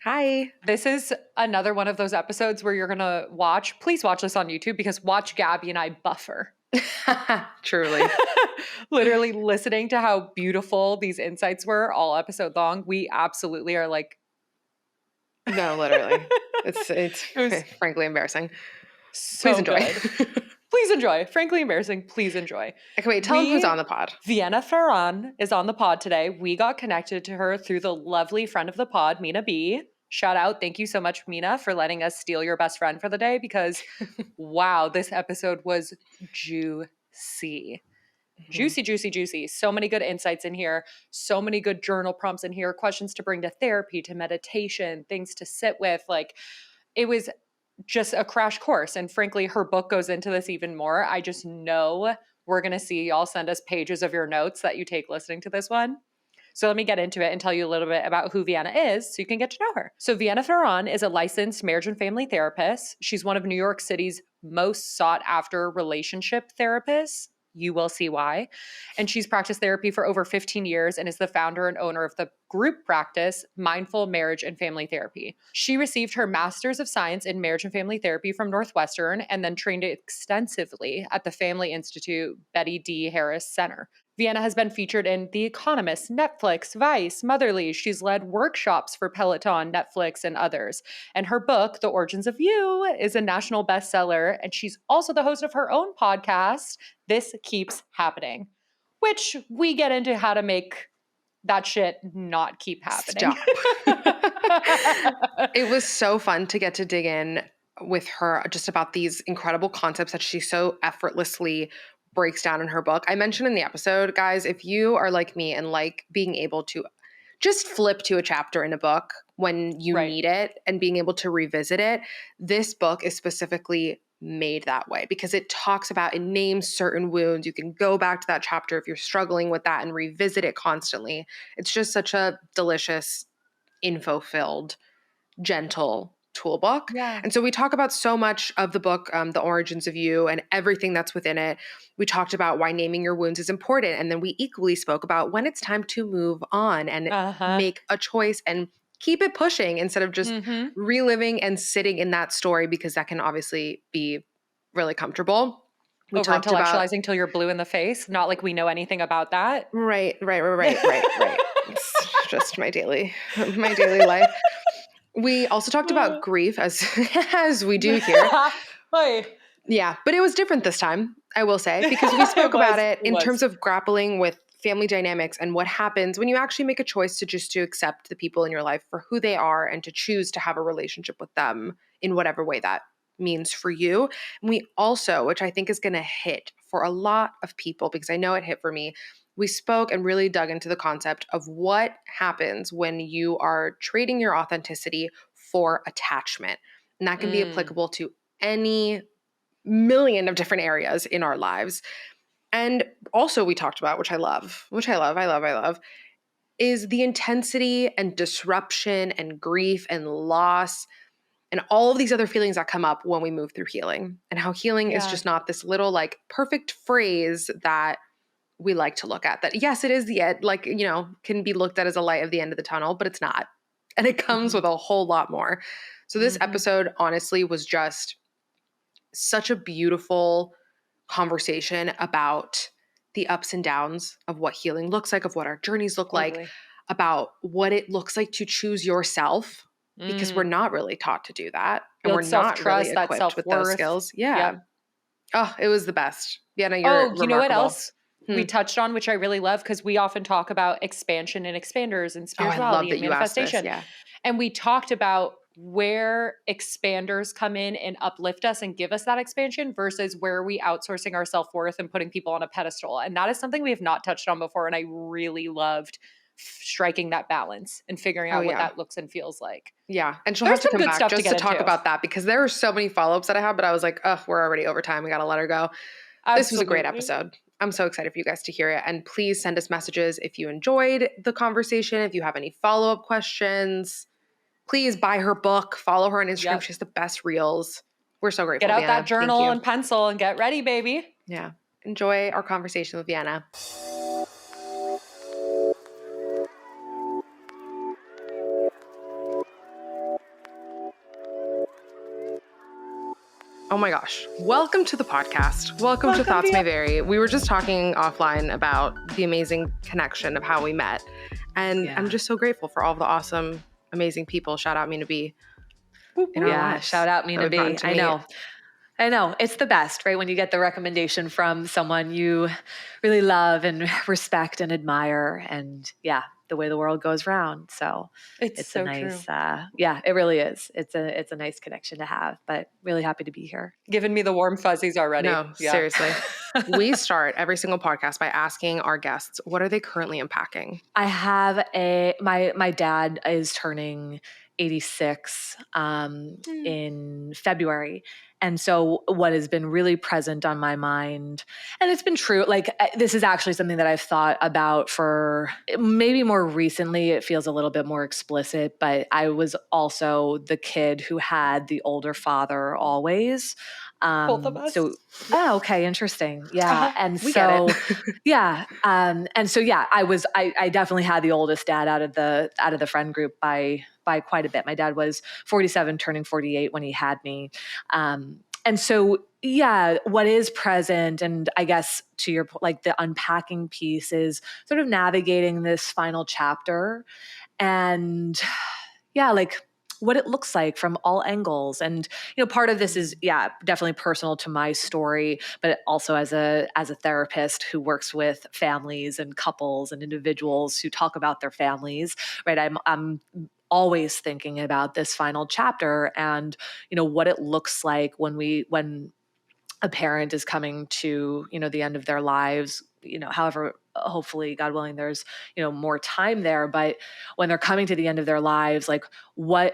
Hi. This is another one of those episodes where you're going to please watch this on YouTube because watch Gabby and I buffer. Truly. Literally listening to how beautiful these insights were all episode long. We absolutely are like. No, literally. It's It was frankly embarrassing. Please so enjoy. good. Please enjoy. Frankly embarrassing. Please enjoy. Okay, wait, tell them who's on the pod. Vienna Pharaon is on the pod today. We got connected to her through the lovely friend of the pod, Mina B. Shout out. Thank you so much, Mina, for letting us steal your best friend for the day because, wow, this episode was juicy. Juicy, juicy, juicy. So many good insights in here. So many good journal prompts in here. Questions to bring to therapy, to meditation, things to sit with. Like, it was just a crash course. And frankly, her book goes into this even more. I just know we're going to see y'all send us pages of your notes that you take listening to this one. So let me get into it and tell you a little bit about who Vienna is so you can get to know her. So Vienna Pharaon is a licensed marriage and family therapist. She's one of New York City's most sought after relationship therapists. You will see why. And she's practiced therapy for over 15 years and is the founder and owner of the group practice, Mindful Marriage and Family Therapy. She received her Master's of Science in Marriage and Family Therapy from Northwestern and then trained extensively at the Family Institute Betty D. Harris Center. Vienna has been featured in The Economist, Netflix, Vice, Motherly. She's led workshops for Peloton, Netflix, and others. And her book, The Origins of You, is a national bestseller. And she's also the host of her own podcast, This Keeps Happening, which we get into how to make that shit not keep happening. Stop. It was so fun to get to dig in with her just about these incredible concepts that she so effortlessly breaks down in her book. I mentioned in the episode, guys, if you are like me and like being able to just flip to a chapter in a book when you need it and being able to revisit it, this book is specifically made that way because it talks about, it names certain wounds. You can go back to that chapter if you're struggling with that and revisit it constantly. It's just such a delicious, info-filled, gentle toolbook. Yeah. And so we talk about so much of the book, The Origins of You, and everything that's within it. We talked about why naming your wounds is important. And then we equally spoke about when it's time to move on and make a choice and keep it pushing instead of just reliving and sitting in that story, because that can obviously be really comfortable. We talked intellectualizing till you're blue in the face. Not like we know anything about that. Right. It's just my daily life. We also talked about grief as we do here. Yeah, but it was different this time, I will say, because we spoke about it in terms of grappling with family dynamics and what happens when you actually make a choice to accept the people in your life for who they are and to choose to have a relationship with them in whatever way that means for you. And we also, which I think is going to hit for a lot of people, because I know it hit for me, we spoke and really dug into the concept of what happens when you are trading your authenticity for attachment. And that can be applicable to any million of different areas in our lives. And also we talked about, which I love, is the intensity and disruption and grief and loss and all of these other feelings that come up when we move through healing, and how healing is just not this little like perfect phrase that we like to look at, that yes, it is the end, like, you know, can be looked at as a light of the end of the tunnel, but it's not. And it comes with a whole lot more. So this episode honestly was just such a beautiful conversation about the ups and downs of what healing looks like, of what our journeys look like, about what it looks like to choose yourself, because we're not really taught to do that. And we're not really equipped with those skills. Yeah. Oh, it was the best. Vienna, you're remarkable. You know what else we touched on, which I really love, because we often talk about expansion and expanders and spirituality and manifestation. And we talked about where expanders come in and uplift us and give us that expansion versus where we outsourcing our self-worth and putting people on a pedestal. And that is something we have not touched on before. And I really loved striking that balance and figuring out what that looks and feels like. Yeah. And she'll have to come back just to talk about that, because there are so many follow-ups that I have, but I was like, oh, we're already over time. We got to let her go. Absolutely. This was a great episode. I'm so excited for you guys to hear it. And please send us messages if you enjoyed the conversation. If you have any follow-up questions, please buy her book, follow her on Instagram. She has the best reels. We're so grateful, Get out Vienna. that journal and pencil and get ready, baby. Yeah. Enjoy our conversation with Vienna. Oh my gosh. Welcome to the podcast. Welcome to Thoughts May Vary. We were just talking offline about the amazing connection of how we met. And I'm just so grateful for all of the awesome, amazing people. Shout out Mina B. In our lives. Shout out Mina B. I know. It's the best, right? When you get the recommendation from someone you really love and respect and admire, and the way the world goes round. So it's so a nice, true. It really is. It's a nice connection to have, but really happy to be here. Giving me the warm fuzzies already. No, seriously. We start every single podcast by asking our guests, what are they currently unpacking? I have my dad is turning 86 in February. And so what has been really present on my mind, and it's been true, like this is actually something that I've thought about for maybe more recently. It feels a little bit more explicit, but I was also the kid who had the older father always. Both of us. So, okay, interesting. Yeah. And we so, get it. I definitely had the oldest dad out of the friend group by quite a bit. My dad was 47, turning 48 when he had me. And so, what is present, and I guess to your point, like the unpacking piece is sort of navigating this final chapter and like what it looks like from all angles. And, part of this is, definitely personal to my story, but also as a therapist who works with families and couples and individuals who talk about their families, right? I'm always thinking about this final chapter and, what it looks like when a parent is coming to, the end of their lives, however, hopefully, God willing, there's, more time there. But when they're coming to the end of their lives, like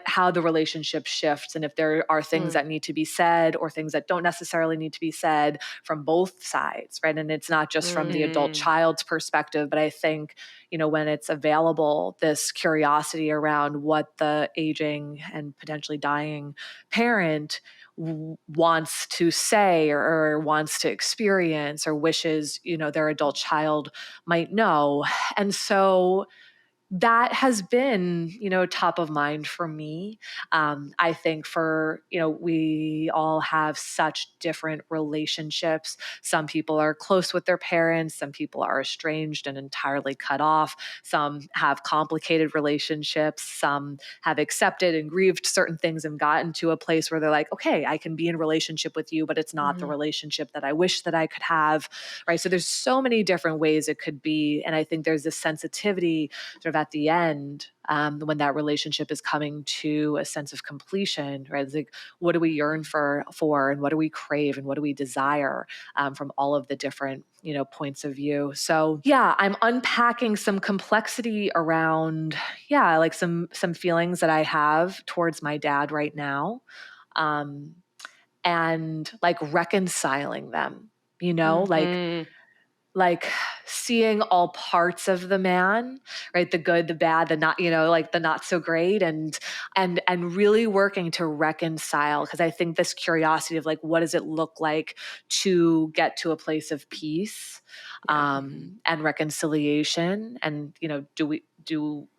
how the relationship shifts, and if there are things that need to be said or things that don't necessarily need to be said from both sides, right? And it's not just from the adult child's perspective, but I think, when it's available, this curiosity around what the aging and potentially dying parent wants to say or wants to experience or wishes, their adult child might know. And so that has been, top of mind for me. I think we all have such different relationships. Some people are close with their parents. Some people are estranged and entirely cut off. Some have complicated relationships. Some have accepted and grieved certain things and gotten to a place where they're like, okay, I can be in relationship with you, but it's not the relationship that I wish that I could have, right? So there's so many different ways it could be. And I think there's this sensitivity sort of at the end, when that relationship is coming to a sense of completion, right? It's like, what do we yearn for, and what do we crave, and what do we desire from all of the different, points of view. So I'm unpacking some complexity around, like some feelings that I have towards my dad right now, and like reconciling them, like seeing all parts of the man, right? The good, the bad, the not, like the not so great, and really working to reconcile. Because I think this curiosity of like, what does it look like to get to a place of peace, and reconciliation? And,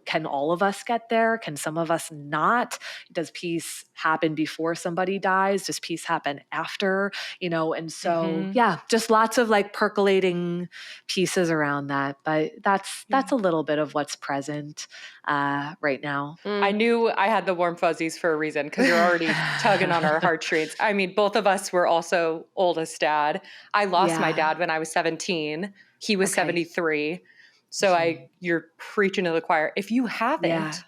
can all of us get there? Can some of us not? Does peace happen before somebody dies? Does peace happen after? And so, just lots of like percolating pieces around that. But that's a little bit of what's present right now. I knew I had the warm fuzzies for a reason, because you're already tugging on our heartstrings. I mean, both of us were also oldest dad. I lost my dad when I was 17. He was 73. So you're preaching to the choir. If you haven't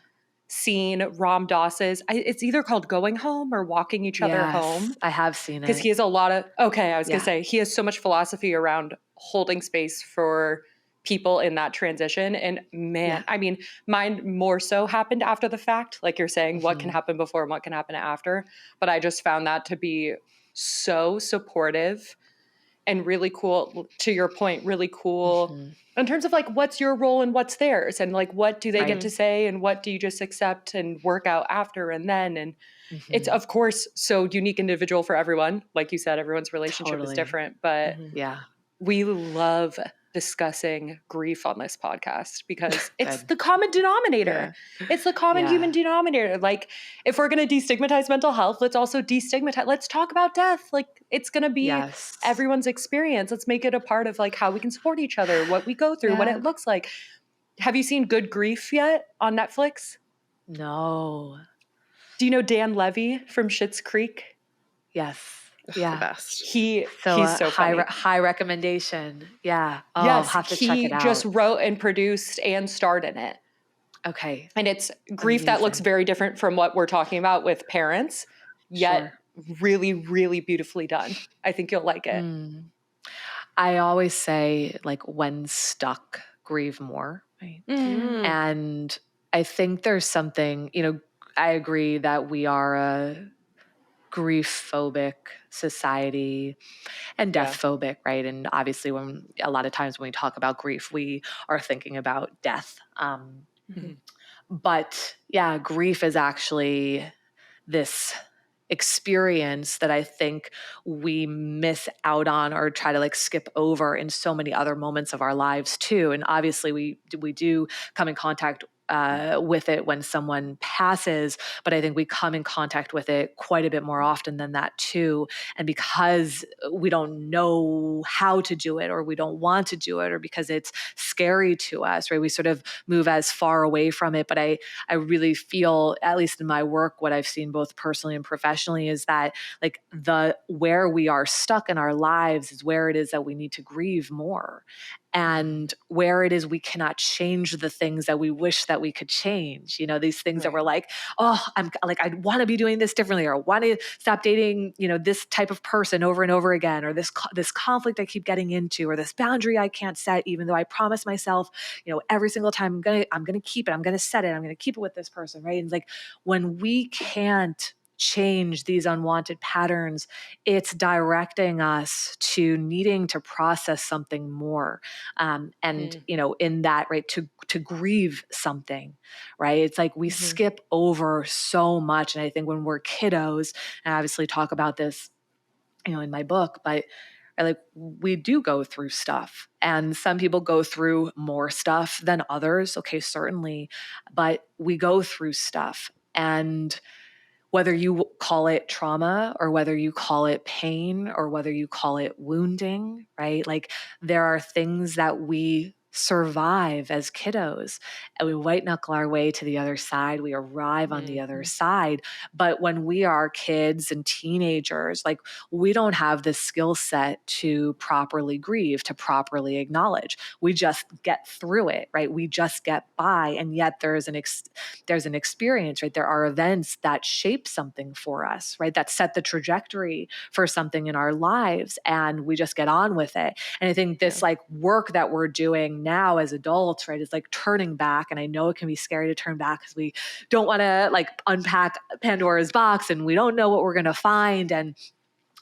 seen Ram Doss's, it's either called Going Home or Walking Each Other Home. I have seen it. Because he has a lot of, I was going to say, he has so much philosophy around holding space for people in that transition. And man, I mean, mine more so happened after the fact. Like you're saying, what can happen before and what can happen after. But I just found that to be so supportive and really cool. To your point, really cool in terms of like, what's your role and what's theirs, and like, what do they get to say, and what do you just accept and work out after and then. And it's of course so unique, individual for everyone. Like you said, everyone's relationship is different, but we love discussing grief on this podcast because it's the common denominator. Yeah. It's the common human denominator. Like, if we're going to destigmatize mental health, let's also destigmatize. Let's talk about death. Like, it's going to be everyone's experience. Let's make it a part of like how we can support each other, what we go through, what it looks like. Have you seen Good Grief yet on Netflix? No. Do you know Dan Levy from Schitt's Creek? Yes. The best. He's so funny. High recommendation. Yeah. Oh, yes, I'll have to check it out. He just wrote and produced and starred in it. Okay. And it's grief that looks very different from what we're talking about with parents, yet really, really beautifully done. I think you'll like it. I always say, like, when stuck, grieve more. Right? And I think there's something, I agree that we are a grief phobic society and death phobic, right? And obviously a lot of times when we talk about grief, we are thinking about death. But yeah, grief is actually this experience that I think we miss out on or try to like skip over in so many other moments of our lives too. And obviously we do come in contact with it when someone passes, but I think we come in contact with it quite a bit more often than that too. And because we don't know how to do it, or we don't want to do it, or because it's scary to us, right? We sort of move as far away from it. But I really feel, at least in my work, what I've seen both personally and professionally is that like where we are stuck in our lives is where it is that we need to grieve more. And where it is we cannot change the things that we wish that we could change, these things that we're like, oh, I'm like, I want to be doing this differently, or I want to stop dating, this type of person over and over again, or this conflict I keep getting into, or this boundary I can't set, even though I promise myself, every single time I'm going to keep it. I'm going to set it. I'm going to keep it with this person. Right. And like when we can't change these unwanted patterns, it's directing us to needing to process something more. In that, right, to grieve something, right? It's like we skip over so much. And I think when we're kiddos, and I obviously talk about this, in my book, but like we do go through stuff, and some people go through more stuff than others. Okay, certainly, but we go through stuff. And whether you call it trauma or whether you call it pain or whether you call it wounding, right? Like there are things that we survive as kiddos, and we white knuckle our way to the other side. We arrive on the other side. But when we are kids and teenagers, like we don't have the skill set to properly grieve, to properly acknowledge. We just get through it, right? We just get by. And yet there's an experience, right? There are events that shape something for us, right? That set the trajectory for something in our lives, and we just get on with it. And I think this like work that we're doing now as adults, right, is like turning back. And I know it can be scary to turn back because we don't want to like unpack Pandora's box and we don't know what we're going to find. And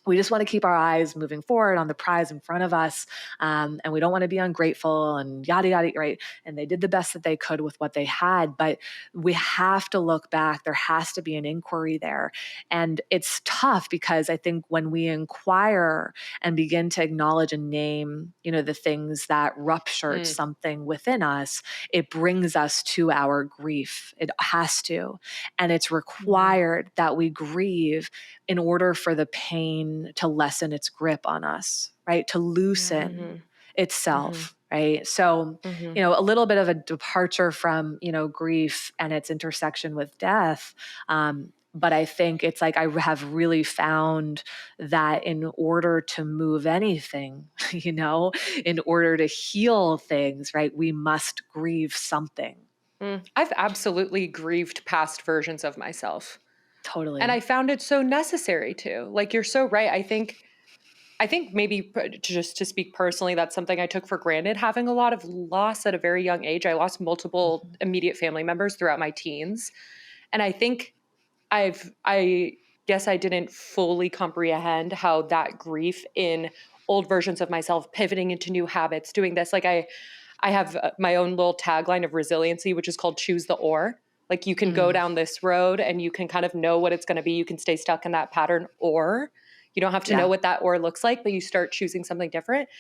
we just want to keep our eyes moving forward on the prize in front of us. And we don't want to be ungrateful and yada, yada, right? And they did the best that they could with what they had, but we have to look back. There has to be an inquiry there. And it's tough because I think when we inquire and begin to acknowledge and name, the things that ruptured something within us, it brings us to our grief. It has to. And it's required that we grieve in order for the pain to lessen its grip on us, right? To loosen itself, right? So, a little bit of a departure from, grief and its intersection with death. But I think it's like I have really found that in order to move anything, in order to heal things, right, we must grieve something. I've absolutely grieved past versions of myself. Totally. And I found it so necessary to. Like, you're so right. I think maybe just to speak personally, that's something I took for granted, having a lot of loss at a very young age. I lost multiple immediate family members throughout my teens. And I think I guess I didn't fully comprehend how that grief in old versions of myself, pivoting into new habits, doing this. Like I have my own little tagline of resiliency, which is called choose the or. Like you can go down this road and you can kind of know what it's going to be. You can stay stuck in that pattern, or you don't have to know what that or looks like, but you start choosing something different.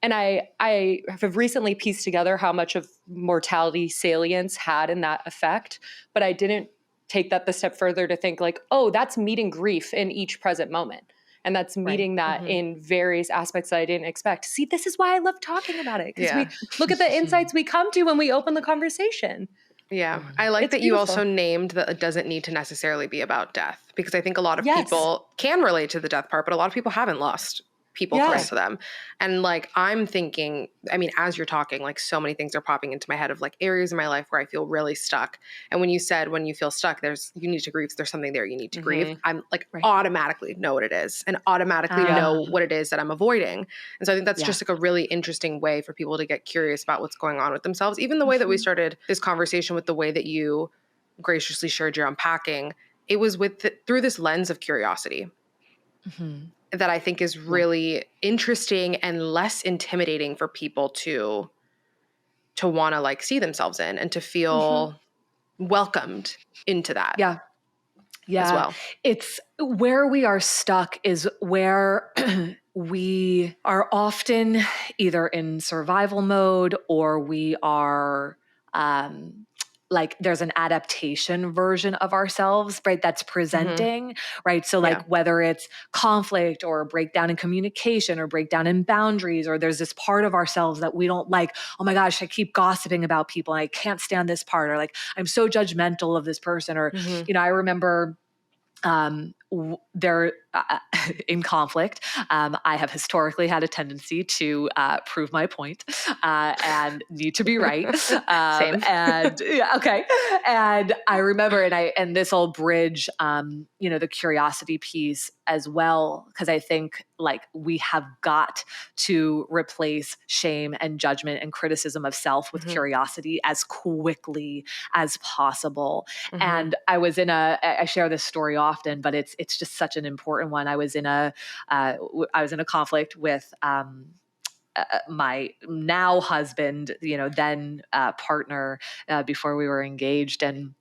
And I have recently pieced together how much of mortality salience had in that effect, but I didn't take that the step further to think like, oh, that's meeting grief in each present moment. And that's meeting that in various aspects that I didn't expect. See, this is why I love talking about it, because we look at the insights we come to when we open the conversation. Yeah. I like It's that you beautiful. also named that it doesn't need to necessarily be about death, because I think a lot of Yes. people can relate to the death part, but a lot of people haven't lost people close to them. And like, I'm thinking, I mean, as you're talking, like so many things are popping into my head of like areas in my life where I feel really stuck. And when you said, when you feel stuck, you need to grieve, there's something there you need to grieve. I'm like automatically know what it is and automatically know what it is that I'm avoiding. And so I think that's just like a really interesting way for people to get curious about what's going on with themselves. Even the way that we started this conversation with the way that you graciously shared your unpacking, it was through this lens of curiosity. That I think is really interesting and less intimidating for people to want to like see themselves in and to feel welcomed into that. Yeah. As well. It's where we are stuck is where we are often either in survival mode or we are like there's an adaptation version of ourselves, right? That's presenting, right? So like whether it's conflict or breakdown in communication or breakdown in boundaries, or there's this part of ourselves that we don't like, oh my gosh, I keep gossiping about people and I can't stand this part, or like I'm so judgmental of this person, or, you know, I remember they're in conflict. I have historically had a tendency to prove my point and need to be right. Same. And okay. And I remember, and this will bridge, you know, the curiosity piece as well, because I think like we have got to replace shame and judgment and criticism of self with curiosity as quickly as possible. And I share this story often, but it's just such an important one. I was in a conflict with my now husband, you know, then partner, before we were engaged, and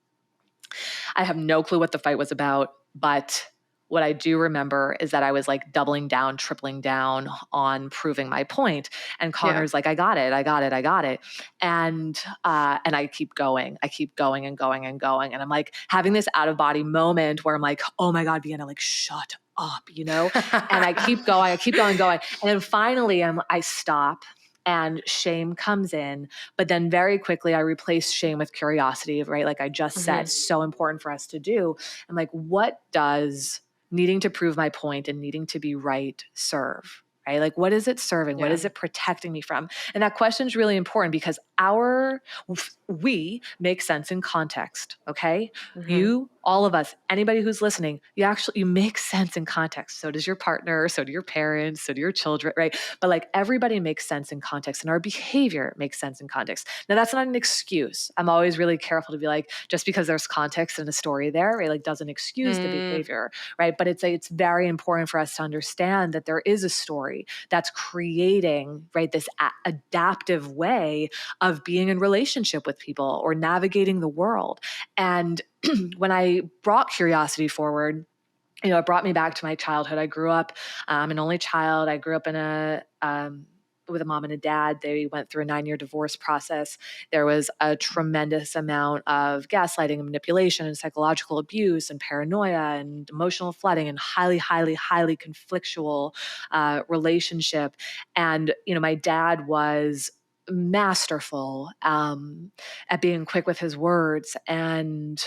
I have no clue what the fight was about, but what I do remember is that I was like doubling down, tripling down on proving my point. And Connor's like, I got it. And I keep going and going and going. And I'm like having this out of body moment where I'm like, oh my God, Vienna, like shut up, you know? And I keep going. And then finally I stop. And shame comes in, but then very quickly I replace shame with curiosity, right? Like I just said, so important for us to do. I'm like, what does needing to prove my point and needing to be right serve? Right? Like, what is it serving? What is it protecting me from? And that question is really important because we make sense in context. Okay. You, all of us, anybody who's listening, you make sense in context. So does your partner, so do your parents, so do your children, right? But like everybody makes sense in context and our behavior makes sense in context. Now that's not an excuse. I'm always really careful to be like, just because there's context and a story there, right? Like doesn't excuse the behavior, right? But it's very important for us to understand that there is a story that's creating, right, this adaptive way of being in relationship with people or navigating the world. And when I brought curiosity forward, you know, it brought me back to my childhood. I grew up, I'm an only child. I grew up in with a mom and a dad. They went through a 9-year divorce process. There was a tremendous amount of gaslighting and manipulation and psychological abuse and paranoia and emotional flooding and highly, highly, highly conflictual relationship. And, you know, my dad was masterful at being quick with his words and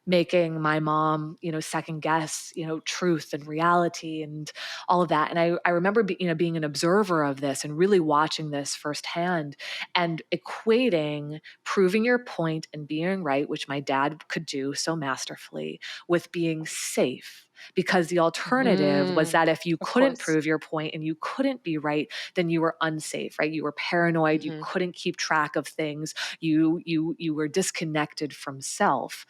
making my mom, you know, second guess, you know, truth and reality and all of that. And I remember, being an observer of this and really watching this firsthand and equating proving your point and being right, which my dad could do so masterfully, with being safe. Because the alternative was that if you couldn't prove your point and you couldn't be right, then you were unsafe, right? You were paranoid. You couldn't keep track of things. You were disconnected from self.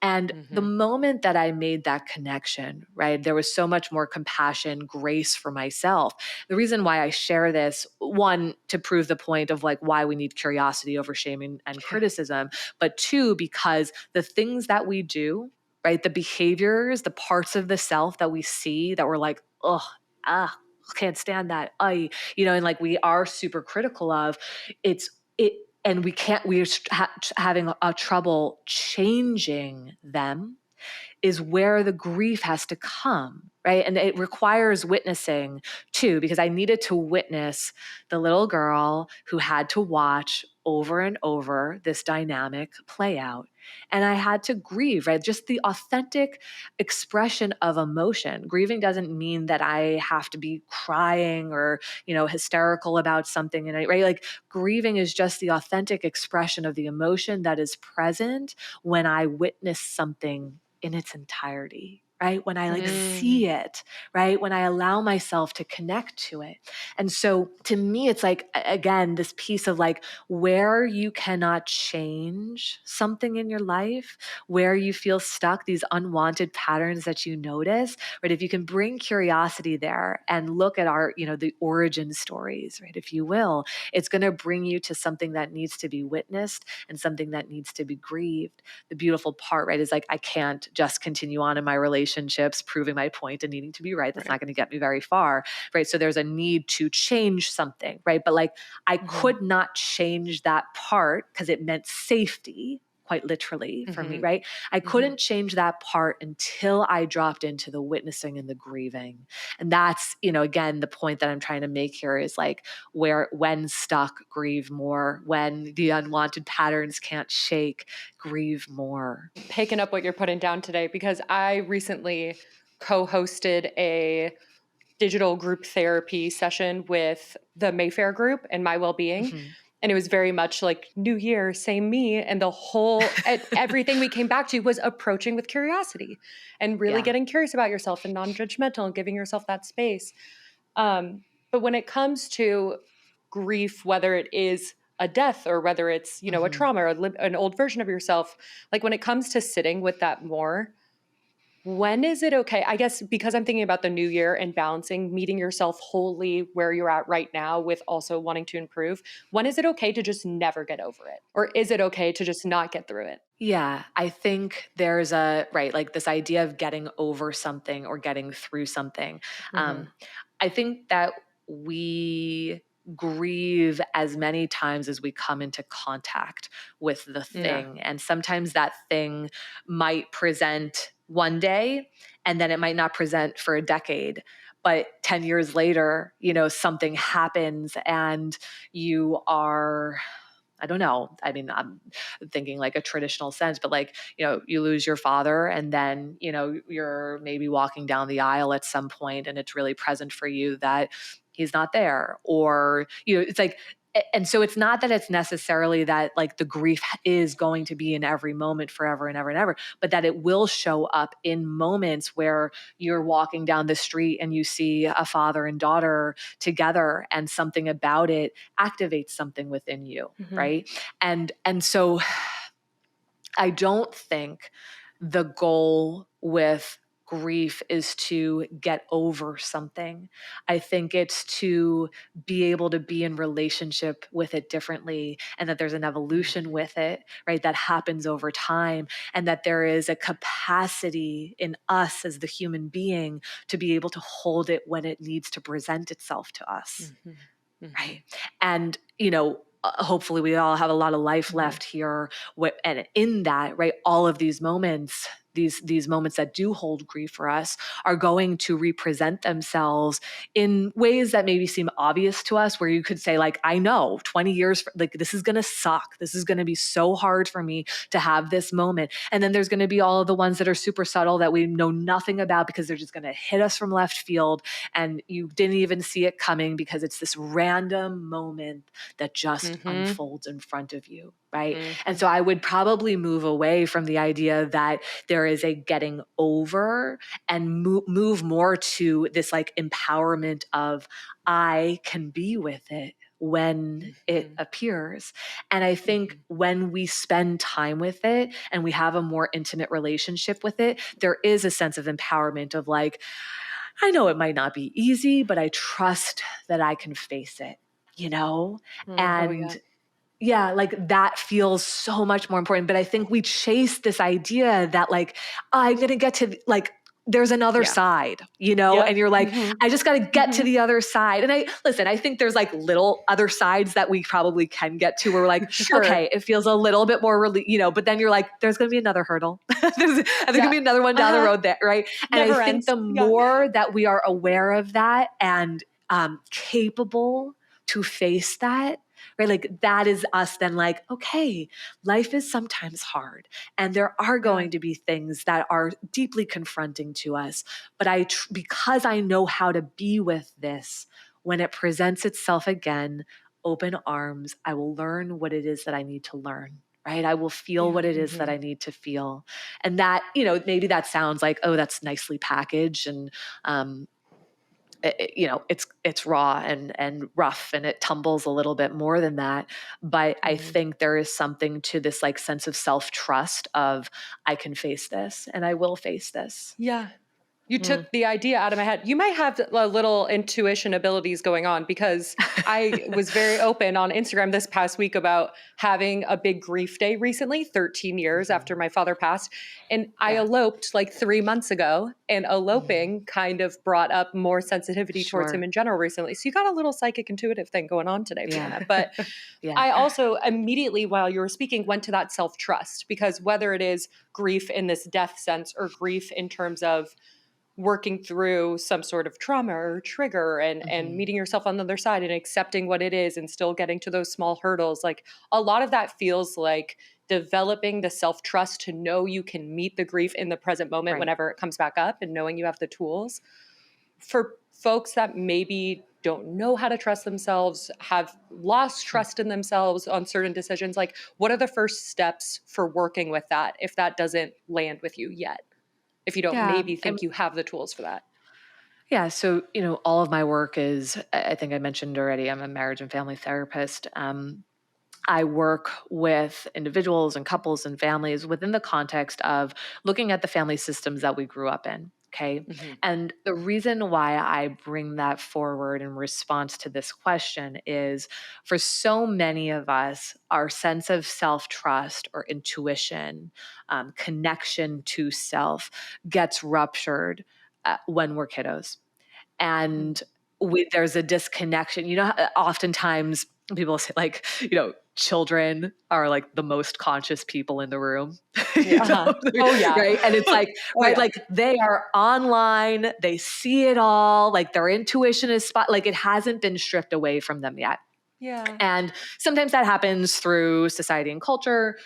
And the moment that I made that connection, right, there was so much more compassion, grace for myself. The reason why I share this, one, to prove the point of like why we need curiosity over shame and criticism, but two, because the things that we do, right, the behaviors, the parts of the self that we see that we're like, can't stand that. And like we are super critical of it. And we're having a trouble changing them is where the grief has to come, right? And it requires witnessing too, because I needed to witness the little girl who had to watch over and over this dynamic play out. And I had to grieve, right? Just the authentic expression of emotion. Grieving doesn't mean that I have to be crying or, hysterical about something. And right? Like grieving is just the authentic expression of the emotion that is present when I witness something in its entirety, right? When I see it, right? When I allow myself to connect to it. And so to me, it's like, again, this piece of like where you cannot change something in your life, where you feel stuck, these unwanted patterns that you notice, right? If you can bring curiosity there and look at the origin stories, right? If you will, it's going to bring you to something that needs to be witnessed and something that needs to be grieved. The beautiful part, right, is like, I can't just continue on in my relationships, proving my point and needing to be right. That's not going to get me very far, right? So there's a need to change something, right? But like, I could not change that part because it meant safety, quite literally for me, right? I couldn't change that part until I dropped into the witnessing and the grieving. And that's, again, the point that I'm trying to make here is like when stuck, grieve more. When the unwanted patterns can't shake, grieve more. Picking up what you're putting down today, because I recently co-hosted a digital group therapy session with the Mayfair group and My Wellbeing. And it was very much like new year, same me. And the whole, everything we came back to was approaching with curiosity and really getting curious about yourself and non-judgmental and giving yourself that space. But when it comes to grief, whether it is a death or whether it's, a trauma or an old version of yourself, like when it comes to sitting with that more, when is it okay? I guess because I'm thinking about the new year and balancing meeting yourself wholly where you're at right now with also wanting to improve. When is it okay to just never get over it? Or is it okay to just not get through it? Yeah, I think there's like this idea of getting over something or getting through something. I think that we grieve as many times as we come into contact with the thing. And sometimes that thing might present one day and then it might not present for a decade. But 10 years later, something happens and you are, I don't know. I mean, I'm thinking like a traditional sense, but like, you lose your father and then, you're maybe walking down the aisle at some point and it's really present for you that he's not there. Or, it's like, and so it's not that it's necessarily that like the grief is going to be in every moment forever and ever and ever, but that it will show up in moments where you're walking down the street and you see a father and daughter together and something about it activates something within you, right? And so I don't think the goal with grief is to get over something. I think it's to be able to be in relationship with it differently and that there's an evolution with it, right? That happens over time and that there is a capacity in us as the human being to be able to hold it when it needs to present itself to us, right? And, hopefully we all have a lot of life left here. And in that, right, all of these moments, these moments that do hold grief for us are going to represent themselves in ways that maybe seem obvious to us, where you could say like, I know 20 years, like this is going to suck. This is going to be so hard for me to have this moment. And then there's going to be all of the ones that are super subtle that we know nothing about because they're just going to hit us from left field. And you didn't even see it coming because it's this random moment that just unfolds in front of you. Right. And so I would probably move away from the idea that there is a getting over and move more to this like empowerment of I can be with it when it appears. And I think when we spend time with it and we have a more intimate relationship with it, there is a sense of empowerment of like, I know it might not be easy, but I trust that I can face it, and yeah, like that feels so much more important. But I think we chase this idea that like, I'm going to get to like there's another side, and you're like, I just got to get to the other side. And I think there's like little other sides that we probably can get to where we're like, okay, it feels a little bit more, but then you're like, there's going to be another hurdle. there's going to be another one down the road there. Right. And I think the more that we are aware of that and capable to face that, right? Like that is us then like, okay, life is sometimes hard and there are going to be things that are deeply confronting to us. But because I know how to be with this, when it presents itself again, open arms, I will learn what it is that I need to learn. Right. I will feel what it is that I need to feel. And that, maybe that sounds like, oh, that's nicely packaged. And, it's raw and rough and it tumbles a little bit more than that. But I think there is something to this like sense of self-trust of I can face this and I will face this. Yeah. You took the idea out of my head. You might have a little intuition abilities going on because I was very open on Instagram this past week about having a big grief day recently, 13 years after my father passed. And I eloped like 3 months ago, and eloping kind of brought up more sensitivity towards him in general recently. So you got a little psychic intuitive thing going on today, Vienna. But I also immediately, while you were speaking, went to that self-trust because whether it is grief in this death sense or grief in terms of working through some sort of trauma or trigger and meeting yourself on the other side and accepting what it is and still getting to those small hurdles. Like a lot of that feels like developing the self-trust to know you can meet the grief in the present moment whenever it comes back up and knowing you have the tools. For folks that maybe don't know how to trust themselves, have lost trust in themselves on certain decisions, like what are the first steps for working with that if that doesn't land with you yet? If you don't maybe think you have the tools for that. Yeah. So, all of my work is, I think I mentioned already, I'm a marriage and family therapist. I work with individuals and couples and families within the context of looking at the family systems that we grew up in. Okay. And the reason why I bring that forward in response to this question is for so many of us, our sense of self-trust or intuition, connection to self gets ruptured when we're kiddos. And there's a disconnection. Oftentimes people say like, children are like the most conscious people in the room. Right. And it's like, like they are online, they see it all, like their intuition is like it hasn't been stripped away from them yet. Yeah. And sometimes that happens through society and culture,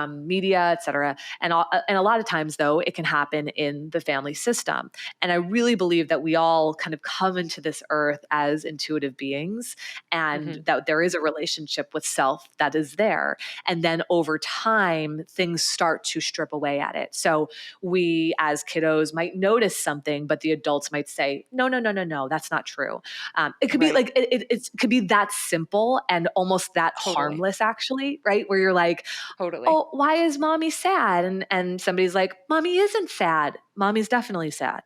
media, et cetera. And a lot of times, though, it can happen in the family system. And I really believe that we all kind of come into this earth as intuitive beings and that there is a relationship with self that is there. And then over time, things start to strip away at it. So we as kiddos might notice something, but the adults might say, no, that's not true. It could be like, it could be that simple and almost that harmless actually, right? Where you're like, oh, why is mommy sad? And somebody's like, mommy isn't sad. Mommy's definitely sad.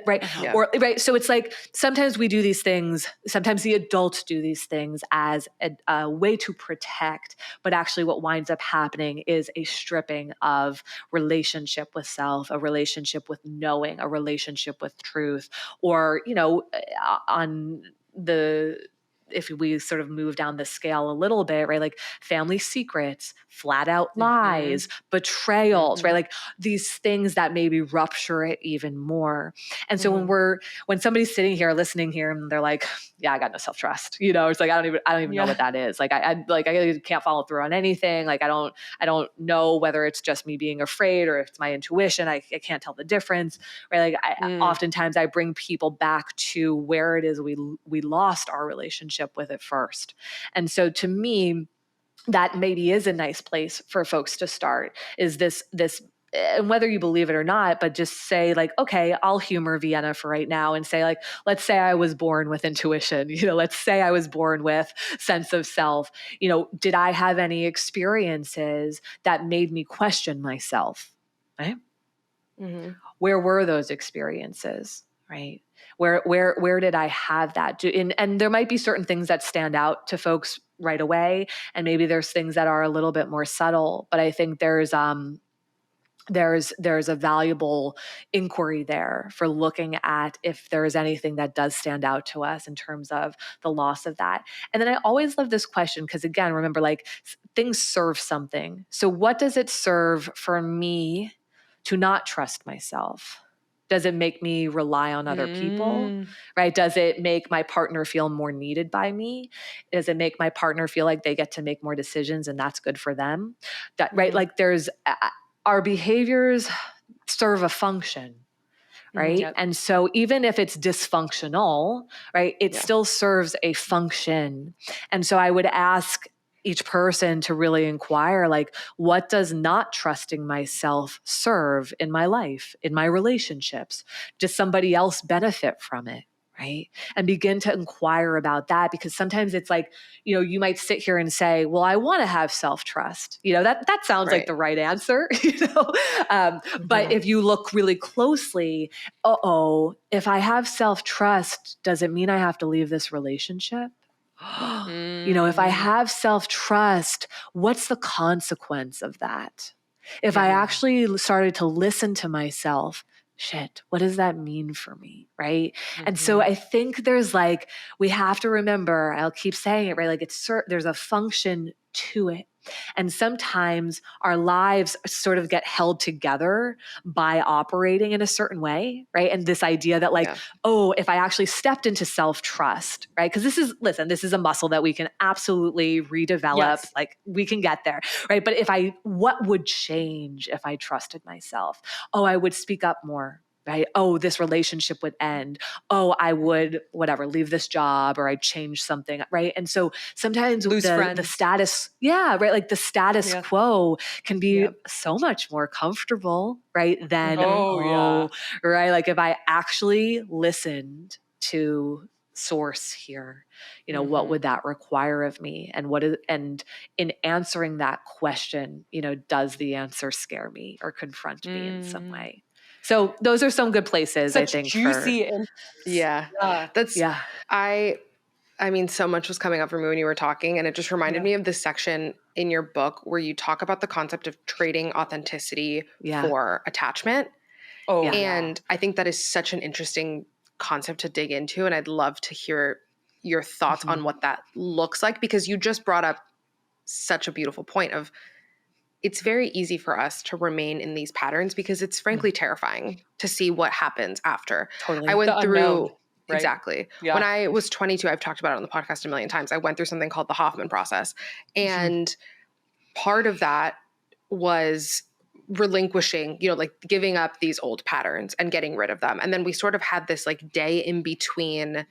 Right. Or right. So it's like, sometimes we do these things. Sometimes the adults do these things as a way to protect, but actually what winds up happening is a stripping of relationship with self, a relationship with knowing, a relationship with truth, or, on if we sort of move down the scale a little bit, right? Like family secrets, flat out lies, betrayals, right? Like these things that maybe rupture it even more. And so when somebody's sitting here listening here and they're like, yeah, I got no self-trust, it's like, I don't even know what that is. Like I can't follow through on anything. Like I don't know whether it's just me being afraid or if it's my intuition. I can't tell the difference, right? Like oftentimes I bring people back to where it is we lost our relationship with it first. And so to me, that maybe is a nice place for folks to start, is this, and whether you believe it or not, but just say like, okay, I'll humor Vienna for right now and say like, let's say I was born with intuition, let's say I was born with sense of self, did I have any experiences that made me question myself, right? Where were those experiences, right? Where did I have that? And there might be certain things that stand out to folks right away, and maybe there's things that are a little bit more subtle. But I think there's there's a valuable inquiry there for looking at if there is anything that does stand out to us in terms of the loss of that. And then I always love this question because, again, remember, like, things serve something. So what does it serve for me to not trust myself? Does it make me rely on other people, right? Does it make my partner feel more needed by me? Does it make my partner feel like they get to make more decisions and that's good for them? That, right? Like, there's our behaviors serve a function, right? Yep. And so even if it's dysfunctional, right, it Yeah. still serves a function. And so I would ask each person to really inquire, like, what does not trusting myself serve in my life, in my relationships? Does somebody else benefit from it? Right. And begin to inquire about that, because sometimes it's like, you might sit here and say, well, I want to have self-trust. That sounds like Right. the right answer, but if you look really closely, if I have self-trust, does it mean I have to leave this relationship? If I have self-trust, what's the consequence of that? If I actually started to listen to myself, shit, what does that mean for me? Right. And so I think we have to remember, I'll keep saying it, right? Like, there's a function to it. And sometimes our lives sort of get held together by operating in a certain way, right? And this idea that, like, if I actually stepped into self-trust, right? Because this is a muscle that we can absolutely redevelop. Yes. Like, we can get there, right? But what would change if I trusted myself? I would speak up more. Right? This relationship would end. I would, whatever, leave this job, or I'd change something. Right. And so sometimes the status, right? Like, the status quo can be so much more comfortable, right? Than, right? Like, if I actually listened to source here, what would that require of me? And in answering that question, does the answer scare me or confront me in some way? So those are some good places, I think. Juicy. I mean, so much was coming up for me when you were talking, and it just reminded me of this section in your book where you talk about the concept of trading authenticity for attachment. And I think that is such an interesting concept to dig into, and I'd love to hear your thoughts on what that looks like, because you just brought up such a beautiful point of, it's very easy for us to remain in these patterns because it's frankly terrifying to see what happens after. Totally. I went through unknown, right? Exactly. Yeah. When I was 22, I've talked about it on the podcast a million times. I went through something called the Hoffman process. And part of that was relinquishing, like, giving up these old patterns and getting rid of them. And then we sort of had this, like, day in between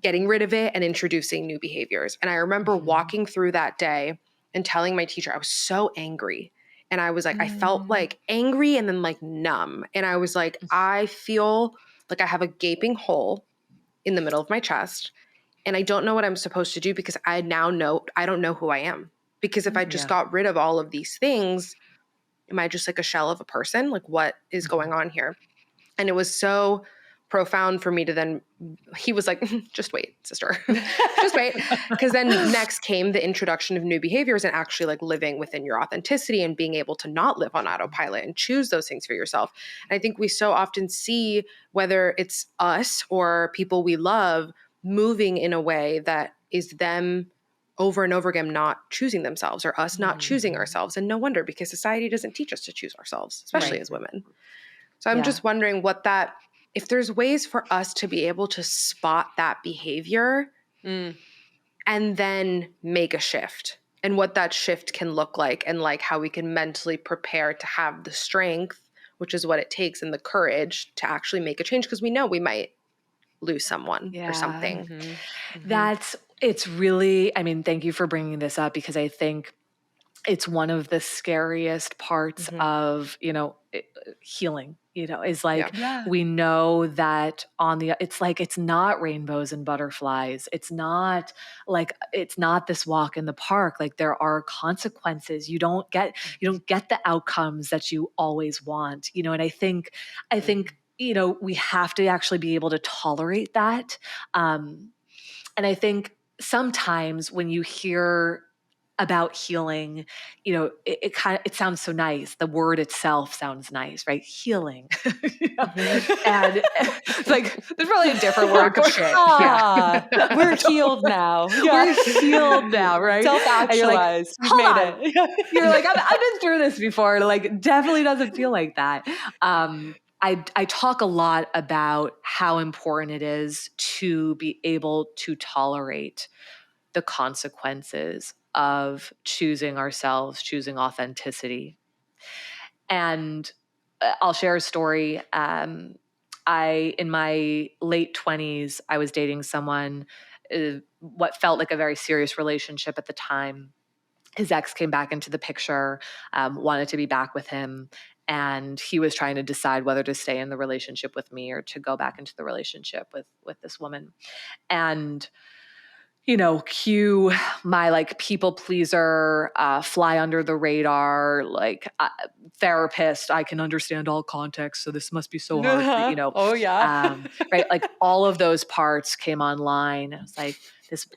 getting rid of it and introducing new behaviors. And I remember walking through that day and telling my teacher I was so angry. And I was like, I felt like angry and then, like, numb. And I was like, I feel like I have a gaping hole in the middle of my chest, and I don't know what I'm supposed to do, because I now know I don't know who I am. Because if I just got rid of all of these things, am I just like a shell of a person? Like, what is going on here? And it was so profound for me to then, he was like, just wait, sister, just wait. Because then next came the introduction of new behaviors and actually, like, living within your authenticity and being able to not live on autopilot and choose those things for yourself. And I think we so often see, whether it's us or people we love, moving in a way that is them over and over again not choosing themselves, or us not choosing ourselves. And no wonder, because society doesn't teach us to choose ourselves, especially as women. So I'm just wondering if there's ways for us to be able to spot that behavior and then make a shift, and what that shift can look like, and, like, how we can mentally prepare to have the strength, which is what it takes, and the courage to actually make a change, because we know we might lose someone or something. It's really, I mean, thank you for bringing this up, because I think it's one of the scariest parts of, healing, is like, we know that it's not rainbows and butterflies. It's not this walk in the park. Like, there are consequences. You don't get the outcomes that you always want, and I think, we have to actually be able to tolerate that. And I think sometimes when you hear about healing, it sounds so nice. The word itself sounds nice, right? Healing. And it's like, there's probably a different word for it. We're healed now. We're healed now, right? Self-actualized. We've made it. You're like, I've been through this before. Like, definitely doesn't feel like that. I talk a lot about how important it is to be able to tolerate the consequences of choosing ourselves, choosing authenticity. And I'll share a story. In my late 20s, I was dating someone, what felt like a very serious relationship at the time. His ex came back into the picture, wanted to be back with him. And he was trying to decide whether to stay in the relationship with me or to go back into the relationship with this woman. And cue my like people pleaser, fly under the radar, like therapist. I can understand all context, so this must be so hard for Oh yeah. right? Like all of those parts came online. I was like, this,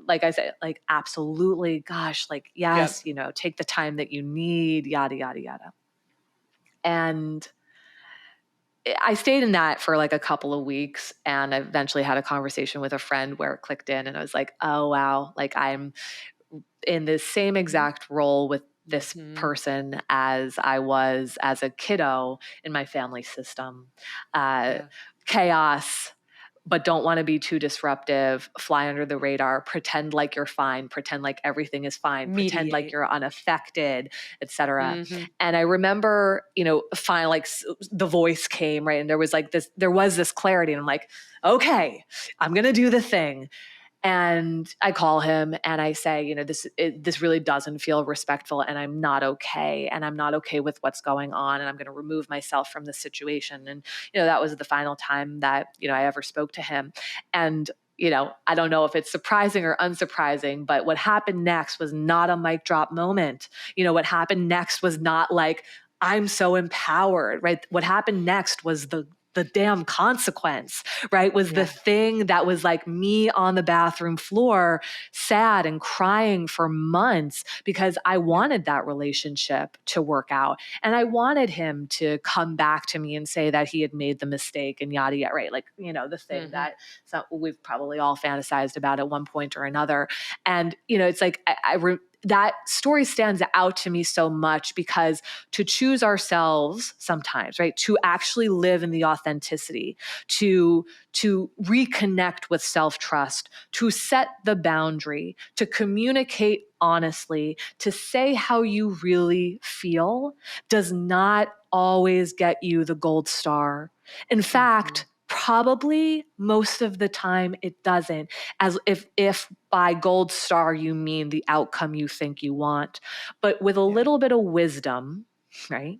like I said, like absolutely, gosh, like yes, take the time that you need, yada yada yada. And I stayed in that for like a couple of weeks, and I eventually had a conversation with a friend where it clicked in, and I was like, oh, wow, like I'm in the same exact role with this person as I was as a kiddo in my family system. Chaos, but don't want to be too disruptive, fly under the radar, pretend like you're fine, pretend like everything is fine, pretend like you're unaffected, etc. And I remember, finally, like the voice came, right? And there was this clarity, and I'm like, okay, I'm going to do the thing. And I call him and I say, this really doesn't feel respectful, and I'm not okay. And I'm not okay with what's going on. And I'm going to remove myself from the situation. And, that was the final time that, I ever spoke to him. And, I don't know if it's surprising or unsurprising, but what happened next was not a mic drop moment. What happened next was not like, I'm so empowered, right? What happened next was the damn consequence, right? Was the thing that was like me on the bathroom floor, sad and crying for months because I wanted that relationship to work out. And I wanted him to come back to me and say that he had made the mistake and yada, yada, right? Like, the thing that we've probably all fantasized about at one point or another. And, it's like, that story stands out to me so much because to choose ourselves sometimes, right? To actually live in the authenticity, to reconnect with self-trust, to set the boundary, to communicate honestly, to say how you really feel does not always get you the gold star. In fact, probably most of the time it doesn't, as if by gold star you mean the outcome you think you want. But with a little bit of wisdom, right,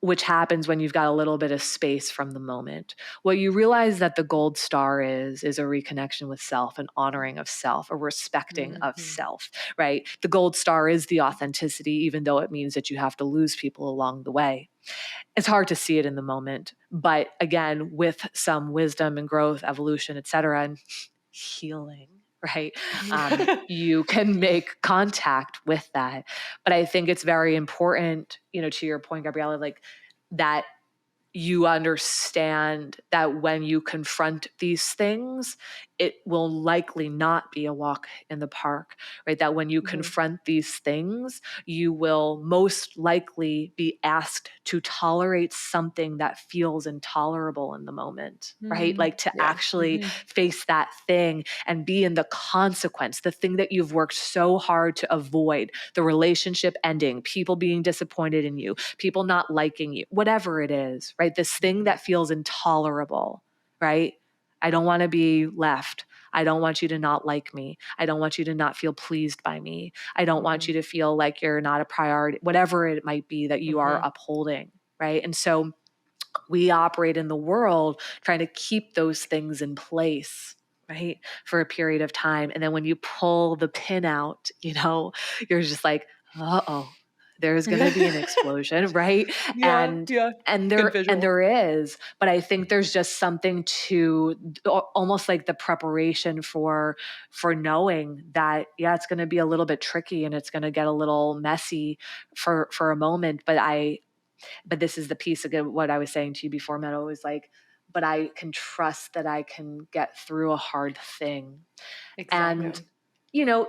which happens when you've got a little bit of space from the moment, what you realize that the gold star is a reconnection with self, an honoring of self, a respecting of self, right? The gold star is the authenticity, even though it means that you have to lose people along the way. It's hard to see it in the moment, but again, with some wisdom and growth, evolution, et cetera, and healing, right? You can make contact with that. But I think it's very important, to your point, Gabriella, like that you understand that when you confront these things, it will likely not be a walk in the park, right? That when you confront these things, you will most likely be asked to tolerate something that feels intolerable in the moment, right? Like to actually face that thing and be in the consequence, the thing that you've worked so hard to avoid, the relationship ending, people being disappointed in you, people not liking you, whatever it is, right? This thing that feels intolerable, right? I don't want to be left. I don't want you to not like me. I don't want you to not feel pleased by me. I don't want you to feel like you're not a priority, whatever it might be that you are upholding, right? And so we operate in the world trying to keep those things in place, right, for a period of time. And then when you pull the pin out, you're just like, uh-oh, There's going to be an explosion, right? Yeah, And good visual. there is, but I think there's just something to almost like the preparation for knowing that, yeah, it's going to be a little bit tricky and it's going to get a little messy for a moment. But this is the piece again, what I was saying to you before, Meadow, is like, but I can trust that I can get through a hard thing. Exactly. And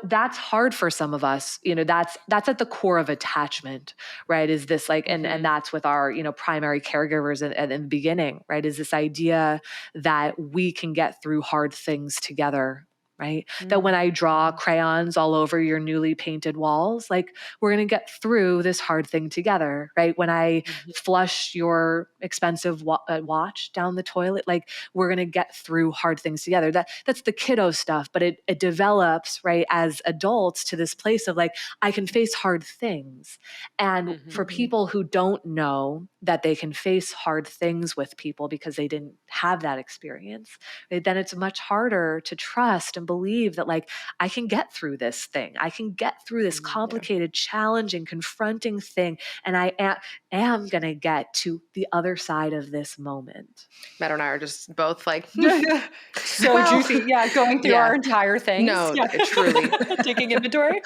that's hard for some of us. That's at the core of attachment, right? Is this like, and that's with our, primary caregivers in the beginning, right? Is this idea that we can get through hard things together, right? That when I draw crayons all over your newly painted walls, like we're going to get through this hard thing together, right? When I flush your expensive watch down the toilet, like we're going to get through hard things together. That's the kiddo stuff, but it develops, right, as adults to this place of like, I can face hard things. And for people who don't know that they can face hard things with people because they didn't have that experience, right, then it's much harder to trust and believe that like, I can get through this thing. I can get through this complicated, challenging, confronting thing. And I am going to get to the other side of this moment. Matt and I are just both like, so juicy. Yeah. Going through our entire things. No, truly. Taking inventory.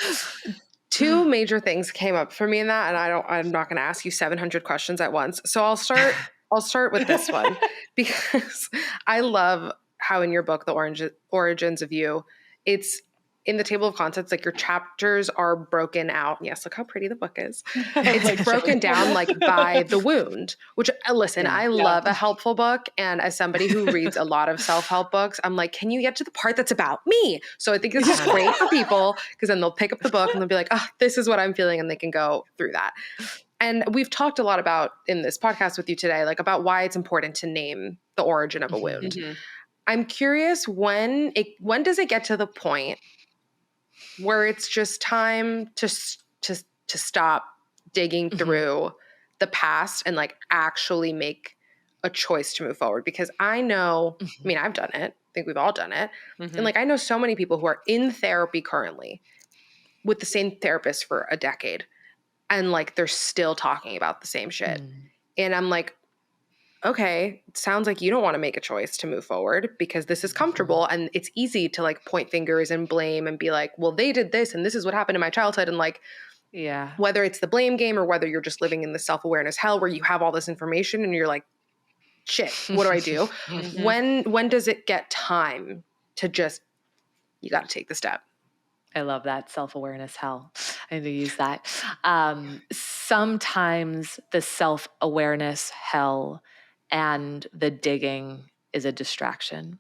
Two major things came up for me in that, and I'm not going to ask you 700 questions at once. So I'll start with this one because I love how in your book, The Origins of You, it's in the table of contents, like your chapters are broken out. Yes, look how pretty the book is. It's broken down like by the wound, which listen, I love a helpful book. And as somebody who reads a lot of self-help books, I'm like, can you get to the part that's about me? So I think this is great for people because then they'll pick up the book and they'll be like, oh, this is what I'm feeling. And they can go through that. And we've talked a lot about in this podcast with you today, like about why it's important to name the origin of a wound. I'm curious, when does it get to the point where it's just time to stop digging through the past and like actually make a choice to move forward? Because I know, I mean, I've done it. I think we've all done it. And like, I know so many people who are in therapy currently with the same therapist for a decade. And like, they're still talking about the same shit. And I'm like, okay, it sounds like you don't want to make a choice to move forward because this is comfortable and it's easy to like point fingers and blame and be like, well, they did this and this is what happened in my childhood. And like, whether it's the blame game or whether you're just living in the self-awareness hell where you have all this information and you're like, shit, what do I do? When does it get time to just, you got to take the step? I love that, self-awareness hell. I need to use that. Sometimes the self-awareness hell and the digging is a distraction.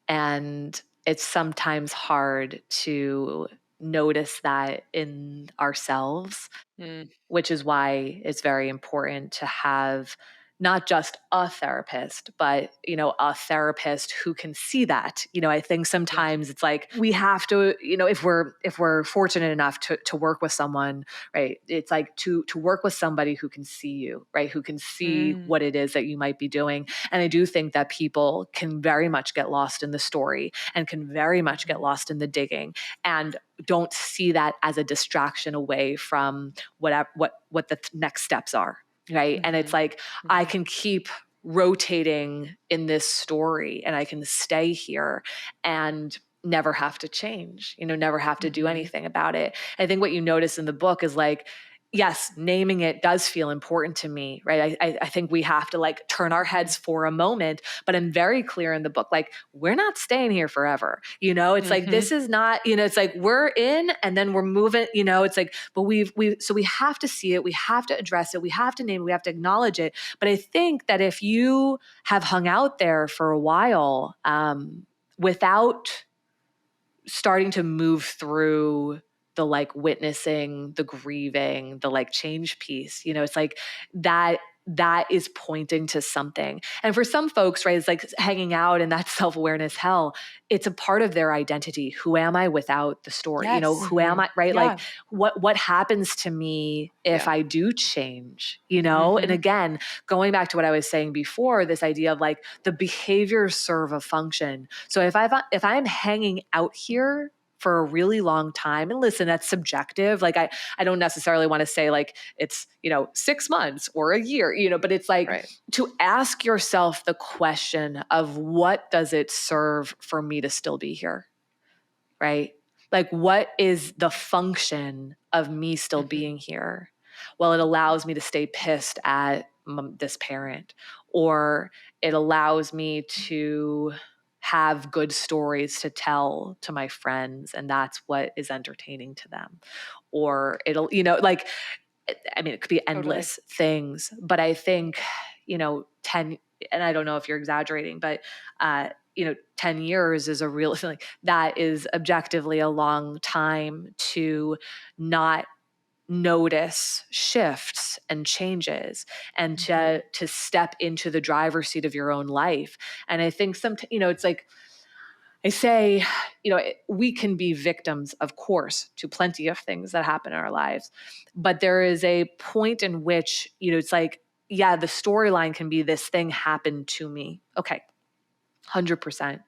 And it's sometimes hard to notice that in ourselves, which is why it's very important to have not just a therapist, but, a therapist who can see that. I think sometimes it's like we have to, if we're fortunate enough to work with someone, right? It's like to work with somebody who can see you, right? Who can see what it is that you might be doing. And I do think that people can very much get lost in the story and can very much get lost in the digging and don't see that as a distraction away from what the next steps are. Right. And it's like, I can keep rotating in this story and I can stay here and never have to change, never have to do anything about it. I think what you notice in the book is like, yes, naming it does feel important to me, right? I think we have to like turn our heads for a moment, but I'm very clear in the book, like we're not staying here forever. It's like, this is not, it's like we're in and then we're moving, it's like, but so we have to see it. We have to address it. We have to name it. We have to acknowledge it. But I think that if you have hung out there for a while, without starting to move through the like witnessing, the grieving, the like change piece, it's like that is pointing to something. And for some folks, right, it's like hanging out in that self-awareness hell. It's a part of their identity. Who am I without the story? Yes. Who am I, right? Like what happens to me if I do change, And again, going back to what I was saying before, this idea of like the behaviors serve a function. So if I'm hanging out here for a really long time. And listen, that's subjective. Like I don't necessarily want to say like it's, 6 months or a year, but it's like Right. to ask yourself the question of what does it serve for me to still be here? Right? Like what is the function of me still being here? Well, it allows me to stay pissed at this parent, or it allows me to have good stories to tell to my friends, and that's what is entertaining to them. Or it'll, it could be endless things, but I think, 10, and I don't know if you're exaggerating, but, 10 years is a real, like, that is objectively a long time to not notice shifts and changes, and to step into the driver's seat of your own life. And I think it's like, I say, we can be victims, of course, to plenty of things that happen in our lives. But there is a point in which, it's like, yeah, the storyline can be this thing happened to me. Okay, 100%.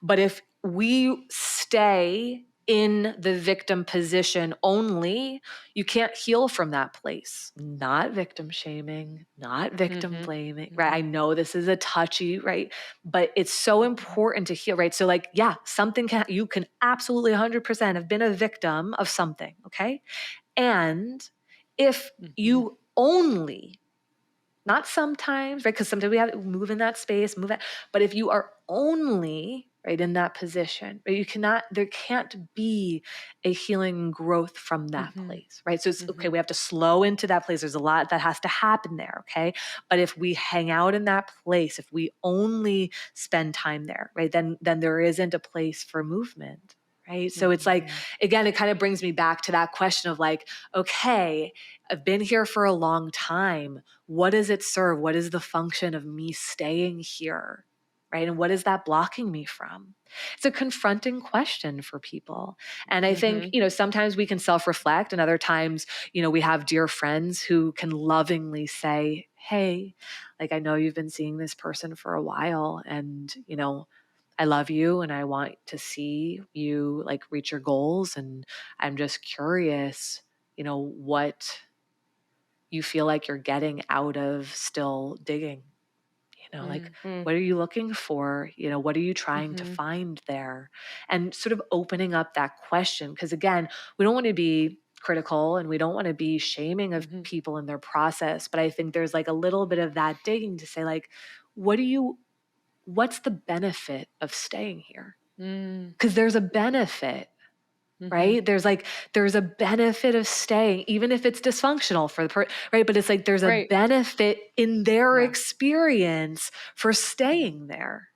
But if we stay in the victim position only, you can't heal from that place. Not victim shaming, not victim blaming, right? I know this is a touchy, right? But it's so important to heal, right? So like, yeah, you can absolutely 100% have been a victim of something, okay? And if you only, not sometimes, right? Because sometimes we have to move in that space, but if you are only right in that position, right, there can't be a healing growth from that place, right? So it's okay, we have to slow into that place. There's a lot that has to happen there, okay? But if we hang out in that place, if we only spend time there, right, then there isn't a place for movement. Right. So it's like, again, it kind of brings me back to that question of like, okay, I've been here for a long time. What does it serve? What is the function of me staying here? Right. And what is that blocking me from? It's a confronting question for people. And I think, sometimes we can self-reflect, and other times, we have dear friends who can lovingly say, hey, like, I know you've been seeing this person for a while, and, I love you and I want to see you like reach your goals. And I'm just curious, what you feel like you're getting out of still digging. Like, what are you looking for? What are you trying to find there? And sort of opening up that question. Because again, we don't want to be critical and we don't want to be shaming of people in their process. But I think there's like a little bit of that digging to say like, what's the benefit of staying here? Because there's a benefit. Right? There's a benefit of staying, even if it's dysfunctional for the person, right? But it's like, there's a benefit in their experience for staying there.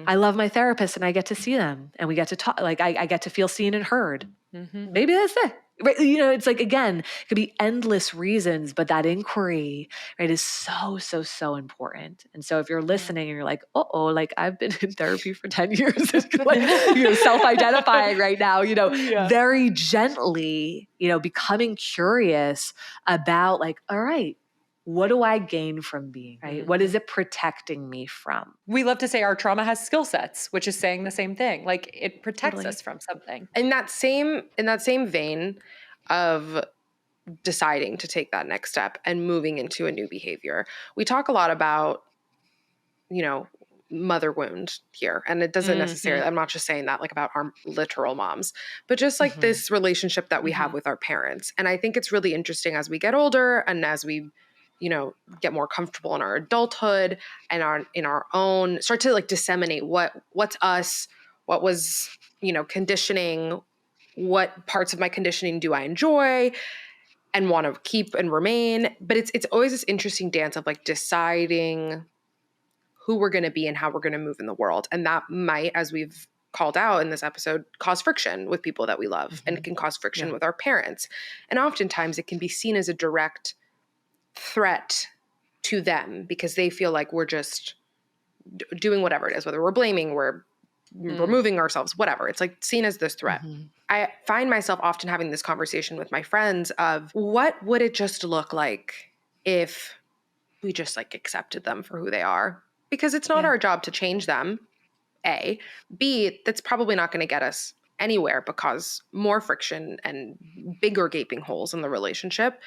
I love my therapist and I get to see them and we get to talk, like I get to feel seen and heard. Maybe that's it. Right? It's like, again, it could be endless reasons, but that inquiry, right, is so, so, so important. And so if you're listening and you're like, like I've been in therapy for 10 years, like, self-identifying right now, very gently, becoming curious about like, all right, what do I gain from being, right? What is it protecting me from? We love to say our trauma has skill sets, which is saying the same thing. Like it protects us from something. In that same vein of deciding to take that next step and moving into a new behavior, we talk a lot about, mother wound here. And it doesn't necessarily, I'm not just saying that like about our literal moms, but just like this relationship that we have with our parents. And I think it's really interesting as we get older and as we, get more comfortable in our adulthood and in our own, start to like disseminate what's us, what was, conditioning, what parts of my conditioning do I enjoy and want to keep and remain. But it's always this interesting dance of like deciding who we're going to be and how we're going to move in the world. And that might, as we've called out in this episode, cause friction with people that we love. And it can cause friction with our parents. And oftentimes it can be seen as a direct threat to them because they feel like we're just doing whatever it is, whether we're blaming, we're removing ourselves, whatever. It's like seen as this threat. I find myself often having this conversation with my friends of what would it just look like if we just like accepted them for who they are? Because it's not our job to change them, A. B, that's probably not going to get us anywhere but cause more friction and bigger gaping holes in the relationship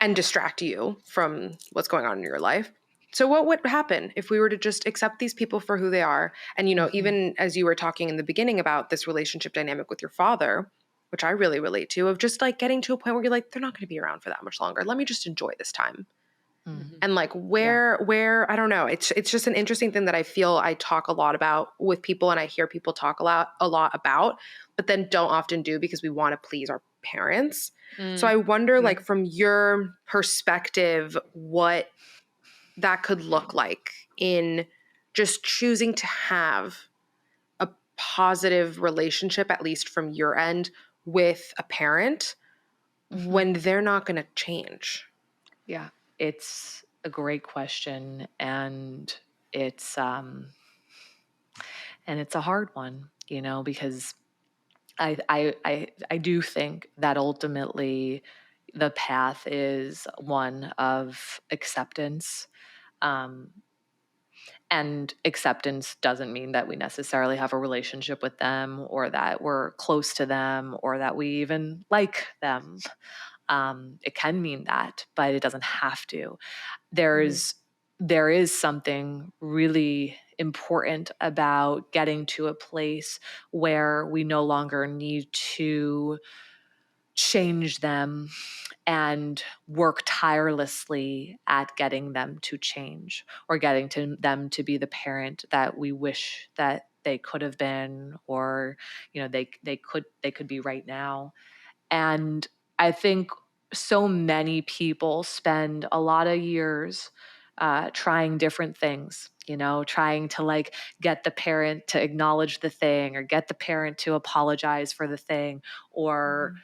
and distract you from what's going on in your life. So what would happen if we were to just accept these people for who they are? And, even as you were talking in the beginning about this relationship dynamic with your father, which I really relate to, of just like getting to a point where you're like, they're not going to be around for that much longer. Let me just enjoy this time. And like where I don't know, it's just an interesting thing that I feel I talk a lot about with people, and I hear people talk a lot about, but then don't often do because we want to please our parents. So I wonder, like, from your perspective, what that could look like in just choosing to have a positive relationship, at least from your end, with a parent when they're not going to change. Yeah, it's a great question, and it's a hard one, because I do think that ultimately the path is one of acceptance. Um, and acceptance doesn't mean that we necessarily have a relationship with them, or that we're close to them, or that we even like them. It can mean that, but it doesn't have to. There is something really important about getting to a place where we no longer need to change them and work tirelessly at getting them to change, or getting them to be the parent that we wish that they could have been, or they could be right now. And I think so many people spend a lot of years trying different things, trying to like get the parent to acknowledge the thing, or get the parent to apologize for the thing, or,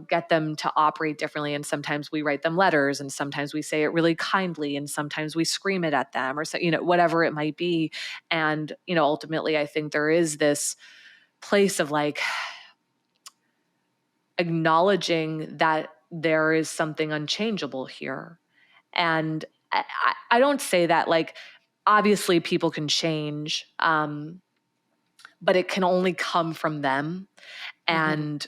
get them to operate differently. And sometimes we write them letters, and sometimes we say it really kindly, and sometimes we scream it at them, or so, whatever it might be. And, ultimately, I think there is this place of like acknowledging that there is something unchangeable here. And I don't say that like, obviously people can change, but it can only come from them. And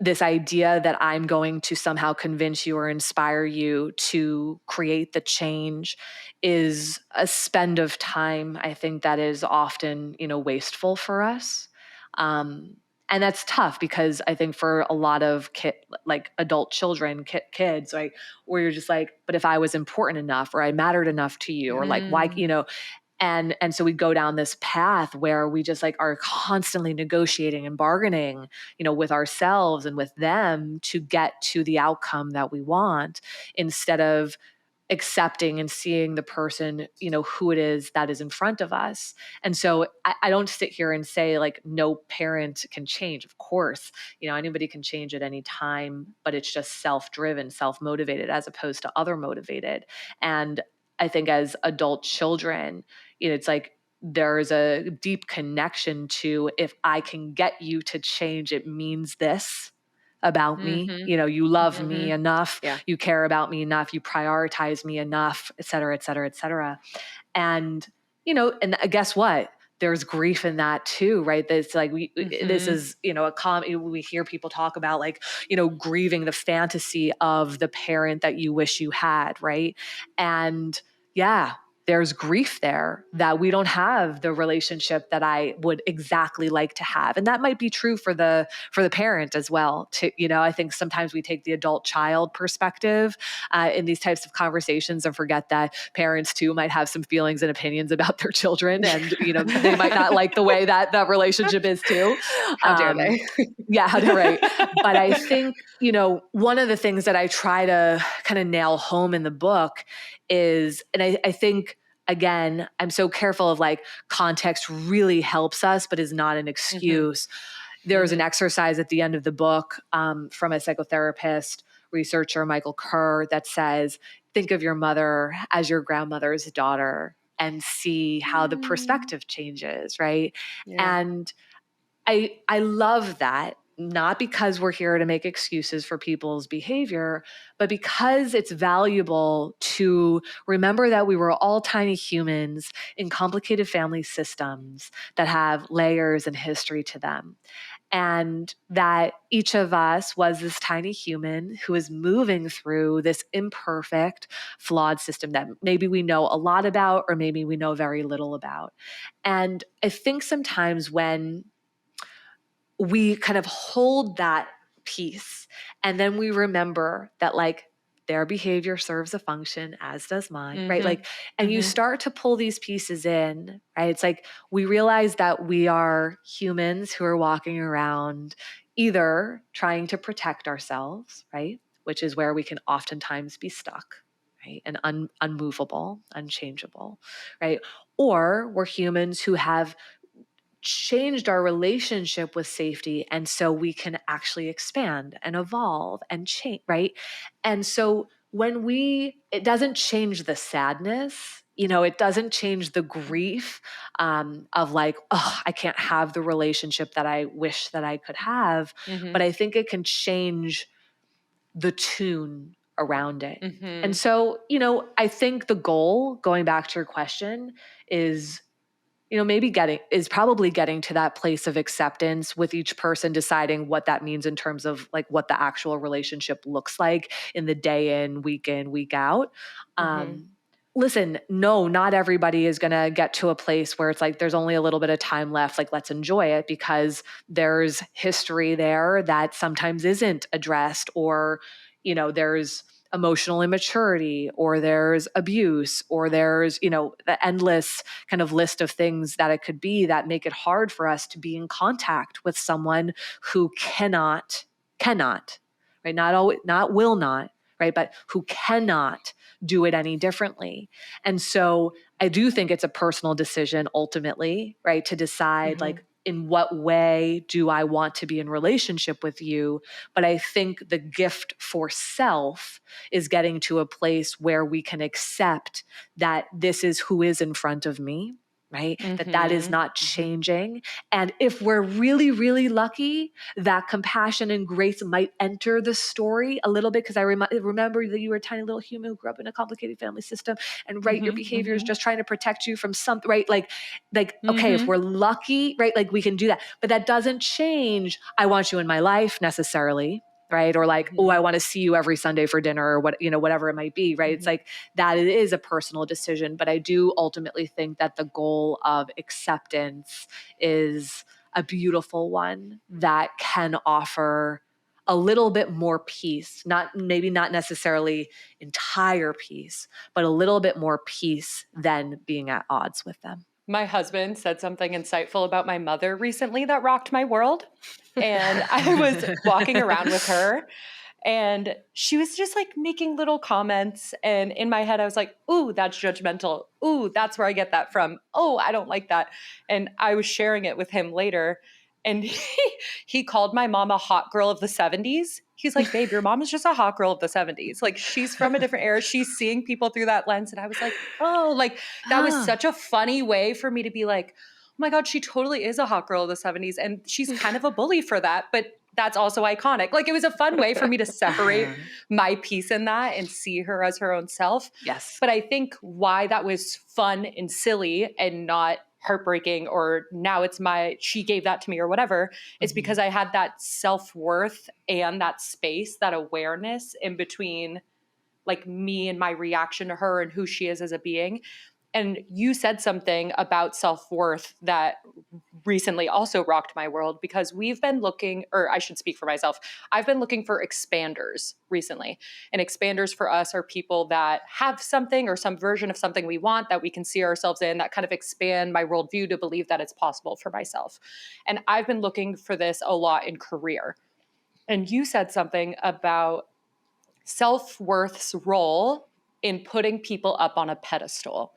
this idea that I'm going to somehow convince you or inspire you to create the change is a spend of time, I think, that is often, wasteful for us. And that's tough, because I think for a lot of like adult children, kids, like, where you're just like, but if I was important enough, or I mattered enough to you, or like, why, and so we go down this path where we just like are constantly negotiating and bargaining, with ourselves and with them to get to the outcome that we want, instead of accepting and seeing the person, who it is that is in front of us. And so I don't sit here and say like no parent can change. Of course, anybody can change at any time, but it's just self-driven, self-motivated, as opposed to other motivated. And I think as adult children, it's like there's a deep connection to, if I can get you to change, it means this about me. You love me enough, you care about me enough, you prioritize me enough, et cetera, et cetera, et cetera. And, and guess what? There's grief in that too, right? That's like, this is, we hear people talk about like, grieving the fantasy of the parent that you wish you had, right? And yeah, there's grief there that we don't have the relationship that I would exactly like to have. And that might be true for the parent as well. I think sometimes we take the adult child perspective in these types of conversations, and forget that parents too might have some feelings and opinions about their children. And, they might not like the way that the relationship is too. How dare they? Yeah, how dare, right. But I think, one of the things that I try to kind of nail home in the book is, and I think, again, I'm so careful of like, context really helps us, but is not an excuse. There's an exercise at the end of the book from a psychotherapist, researcher, Michael Kerr, that says, think of your mother as your grandmother's daughter, and see how the perspective changes, right? Yeah. And I love that, not because we're here to make excuses for people's behavior, but because it's valuable to remember that we were all tiny humans in complicated family systems that have layers and history to them. and that each of us was this tiny human who is moving through this imperfect, flawed system that maybe we know a lot about or maybe we know very little about. And I think sometimes when we kind of hold that piece and then we remember that like their behavior serves a function, as does mine, right? Like, and you start to pull these pieces in, right? It's like we realize that we are humans who are walking around either trying to protect ourselves, right? Which is where we can oftentimes be stuck, right? And unmovable, unchangeable, right? Or we're humans who have changed our relationship with safety, and so we can actually expand and evolve and change, right? And so when it doesn't change the sadness, it doesn't change the grief of like, oh, I can't have the relationship that I wish that I could have, but I think it can change the tune around it. And so, I think the goal, going back to your question, is maybe probably getting to that place of acceptance with each person deciding what that means in terms of like what the actual relationship looks like in the day in, week out. Listen, no, not everybody is going to get to a place where it's like, there's only a little bit of time left. Like, let's enjoy it, because there's history there that sometimes isn't addressed, or, there's emotional immaturity, or there's abuse, or there's, the endless kind of list of things that it could be that make it hard for us to be in contact with someone who cannot, right? Not always, not will not, right? But who cannot do it any differently. And so I do think it's a personal decision ultimately, right? To decide like, in what way do I want to be in relationship with you? But I think the gift for self is getting to a place where we can accept that this is who is in front of me, right? That is not changing. And if we're really, really lucky, that compassion and grace might enter the story a little bit. Because I remember that you were a tiny little human who grew up in a complicated family system, and right, your behavior is just trying to protect you from something, right? Like, okay, if we're lucky, right, like we can do that. But that doesn't change, I want you in my life necessarily, right? Or like, oh, I want to see you every Sunday for dinner, or whatever it might be, right? It's like that it is a personal decision. But I do ultimately think that the goal of acceptance is a beautiful one that can offer a little bit more peace, maybe not necessarily entire peace, but a little bit more peace than being at odds with them. My husband said something insightful about my mother recently that rocked my world. And I was walking around with her, and she was just like making little comments. And in my head, I was like, ooh, that's judgmental. Ooh, that's where I get that from. Oh, I don't like that. And I was sharing it with him later. And he called my mom a hot girl of the 70s. He's like, babe, your mom is just a hot girl of the 70s. Like, she's from a different era. She's seeing people through that lens. And I was like, oh, like that was such a funny way for me to be like, oh my God, she totally is a hot girl of the 70s. And she's kind of a bully for that. But that's also iconic. Like, it was a fun way for me to separate my piece in that and see her as her own self. Yes. But I think why that was fun and silly and not heartbreaking, or now she gave that to me or whatever, it's because I had that self-worth and that space, that awareness in between like me and my reaction to her and who she is as a being. And you said something about self-worth that recently also rocked my world, because we've been looking, or I should speak for myself, I've been looking for expanders recently. And expanders for us are people that have something or some version of something we want that we can see ourselves in, that kind of expand my worldview to believe that it's possible for myself. And I've been looking for this a lot in career. And you said something about self-worth's role in putting people up on a pedestal.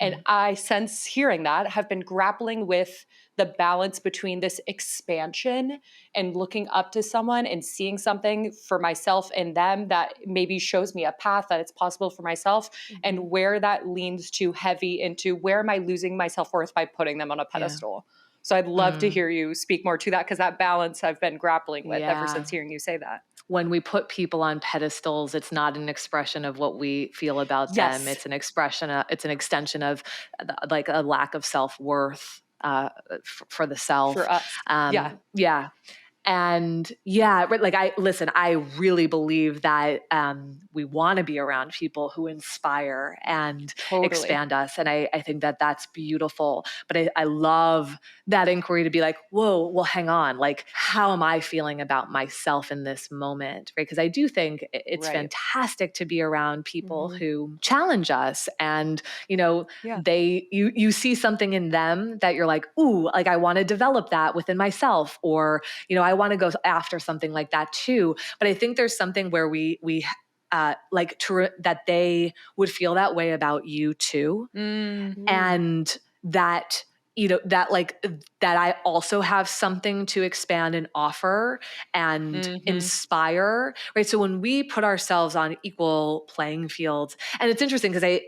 And I, since hearing that, have been grappling with the balance between this expansion and looking up to someone and seeing something for myself in them that maybe shows me a path that it's possible for myself, and where that leans too heavy into where am I losing my self-worth by putting them on a pedestal. So I'd love to hear you speak more to that, because that balance I've been grappling with ever since hearing you say that. When we put people on pedestals, it's not an expression of what we feel about them. It's an extension of like a lack of self-worth for the self. For us. Yeah. And yeah, like I really believe that we want to be around people who inspire and expand us. And I think that that's beautiful. But I love that inquiry to be like, whoa, well, hang on. Like, how am I feeling about myself in this moment? Right. Because I do think it's fantastic to be around people who challenge us. And, you see something in them that you're like, ooh, like I want to develop that within myself, or, I want to go after something like that too. But I think there's something where we that they would feel that way about you too. And that, that I also have something to expand and offer and inspire, right? So when we put ourselves on equal playing fields, and it's interesting because I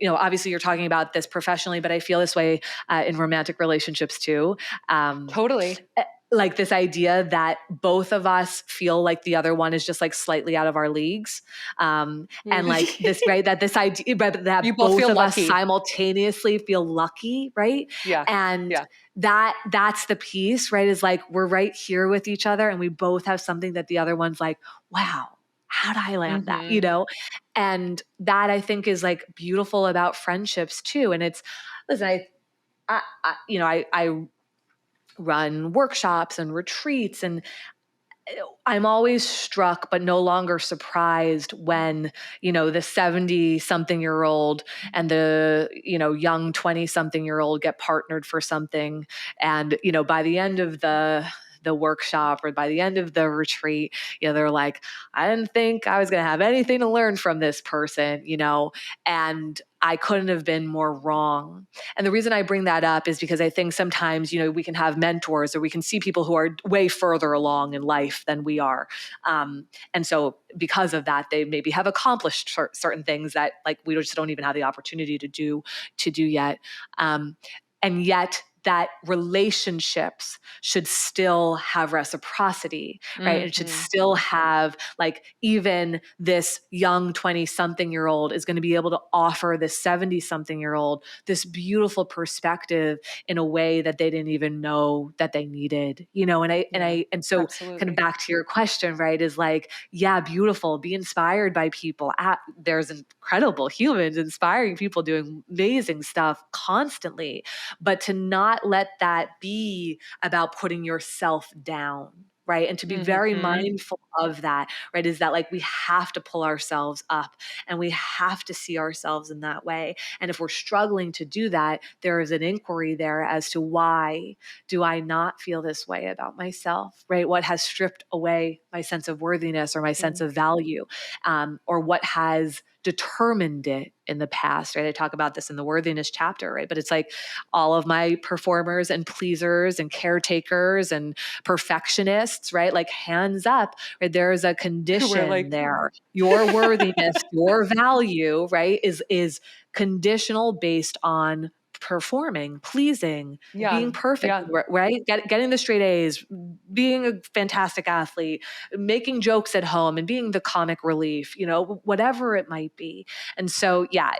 obviously you're talking about this professionally, but I feel this way in romantic relationships too. Totally. Like this idea that both of us feel like the other one is just like slightly out of our leagues. And like this, right? That this idea that you both feel of lucky. us simultaneously feel lucky, right? Yeah. And that's the piece, right? Is like, we're right here with each other and we both have something that the other one's like, wow, how'd I land that? And that I think is like beautiful about friendships too. And it's, listen, I run workshops and retreats, and I'm always struck, but no longer surprised when, the 70 something year old and the, young 20 something year old get partnered for something. And, by the end of the workshop or by the end of the retreat, they're like, I didn't think I was going to have anything to learn from this person, and I couldn't have been more wrong. And the reason I bring that up is because I think sometimes, we can have mentors or we can see people who are way further along in life than we are. And so because of that, they maybe have accomplished certain things that like we just don't even have the opportunity to do yet. And yet that relationships should still have reciprocity, right? It should still have like, even this young 20 something year old is going to be able to offer this 70 something year old this beautiful perspective in a way that they didn't even know that they needed, and so absolutely. Kind of back to your question, right, is like, yeah, beautiful, be inspired by people. There's incredible humans inspiring people doing amazing stuff constantly, but to not let that be about putting yourself down, right? And to be very mindful of that, right? Is that like we have to pull ourselves up and we have to see ourselves in that way. And if we're struggling to do that, there is an inquiry there as to why do I not feel this way about myself, right? What has stripped away my sense of worthiness or my sense of value, or what has determined it in the past, right? I talk about this in the worthiness chapter, right? But it's like all of my performers and pleasers and caretakers and perfectionists, right? Like hands up, right? There's a condition there. Your worthiness, your value, right? Is conditional based on performing, pleasing, being perfect, right? Getting the straight A's, being a fantastic athlete, making jokes at home and being the comic relief, whatever it might be. And so, yeah,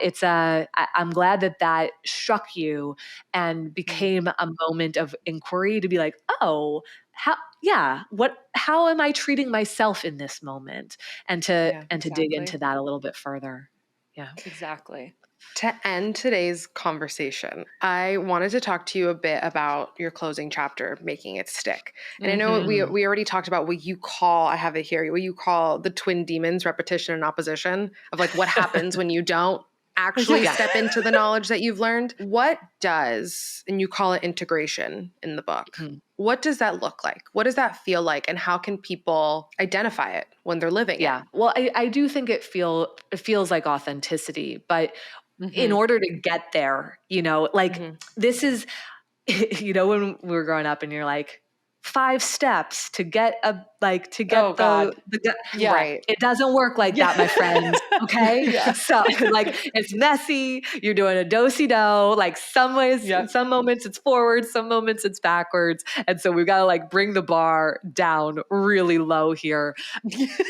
I'm glad that struck you and became a moment of inquiry to be like, oh, how am I treating myself in this moment? And to dig into that a little bit further. Yeah, exactly. To end today's conversation, I wanted to talk to you a bit about your closing chapter, making it stick. And I know we already talked about what you call, I have it here, what you call the twin demons, repetition and opposition, of like what happens when you don't actually step into the knowledge that you've learned. What does, and you call it integration in the book, what does that look like? What does that feel like? And how can people identify it when they're living it? Well, I do think it feels like authenticity, but in order to get there, this is, when we were growing up and you're like, 5 steps to get Oh, God. Yeah. Right. It doesn't work like that, my friends. Okay. Yeah. So like it's messy. You're doing a do-si-do. Like some moments it's forward, some moments it's backwards. And so we've got to like bring the bar down really low here.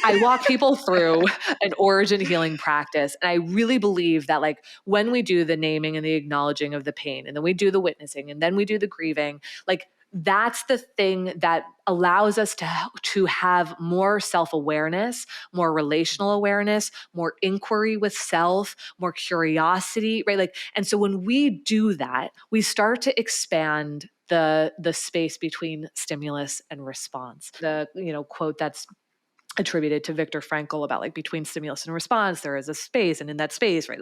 I walk people through an origin healing practice. And I really believe that like when we do the naming and the acknowledging of the pain, and then we do the witnessing, and then we do the grieving, like that's the thing that allows us to have more self-awareness, more relational awareness, more inquiry with self, more curiosity, right? Like, and so when we do that, we start to expand the space between stimulus and response. The quote that's attributed to Viktor Frankl about like between stimulus and response, there is a space, and in that space, right?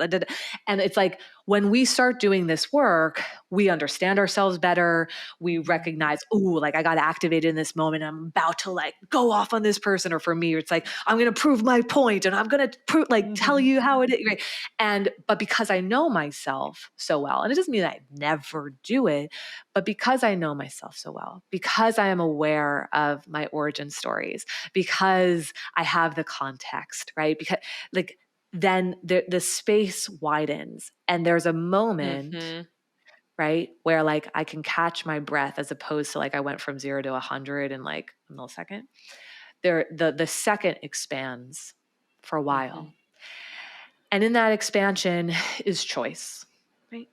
And it's like when we start doing this work, we understand ourselves better. We recognize, ooh, like I got activated in this moment. I'm about to like go off on this person. Or for me, it's like, I'm going to prove my point and I'm going to tell you how it is. Right? But because I know myself so well, and it doesn't mean that I never do it, but because I know myself so well, because I am aware of my origin stories, because I have the context, right? Because like then the space widens and there's a moment, right, where like I can catch my breath as opposed to like I went from 0 to 100 in like a millisecond. The second expands for a while. And in that expansion is choice, right?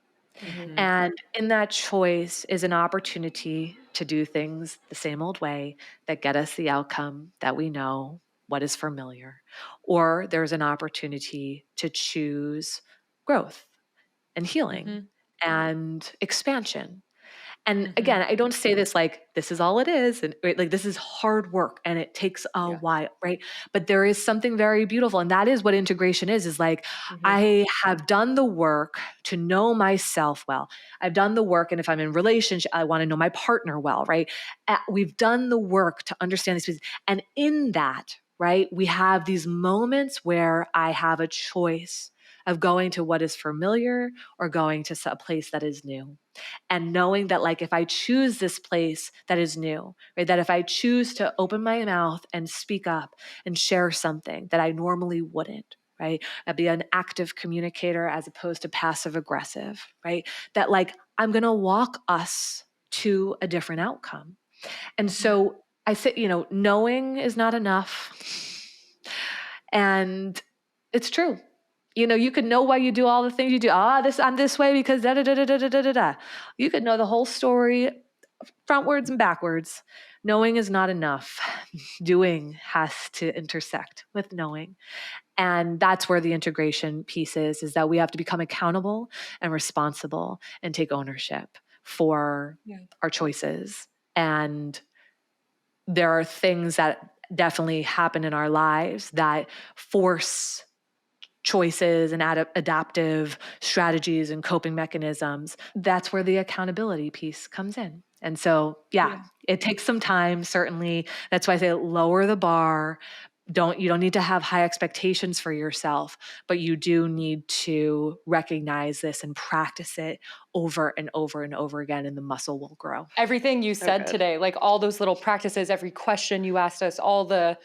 And in that choice is an opportunity to do things the same old way that get us the outcome that we know, what is familiar. Or there's an opportunity to choose growth and healing and expansion. And again, I don't say this like this is all it is, and right, like this is hard work and it takes a while, right? But there is something very beautiful, and that is what integration is like I have done the work to know myself well. I've done the work, and if I'm in relationship, I want to know my partner well, right? We've done the work to understand these pieces, and in that, right, we have these moments where I have a choice of going to what is familiar or going to a place that is new. And knowing that like if I choose this place that is new, right, that if I choose to open my mouth and speak up and share something that I normally wouldn't, right, I'd be an active communicator as opposed to passive aggressive, right, that like I'm going to walk us to a different outcome. And so I say, knowing is not enough. And it's true. You could know why you do all the things you do. I'm this way because da da da da da da da da. You could know the whole story, frontwards and backwards. Knowing is not enough. Doing has to intersect with knowing. And that's where the integration piece is that we have to become accountable and responsible and take ownership for our choices. And there are things that definitely happen in our lives that force choices and adaptive strategies and coping mechanisms. That's where the accountability piece comes in. And so, it takes some time, certainly. That's why I say lower the bar. You don't need to have high expectations for yourself, but you do need to recognize this and practice it over and over and over again, and the muscle will grow. Everything you said today, like all those little practices, every question you asked us, all the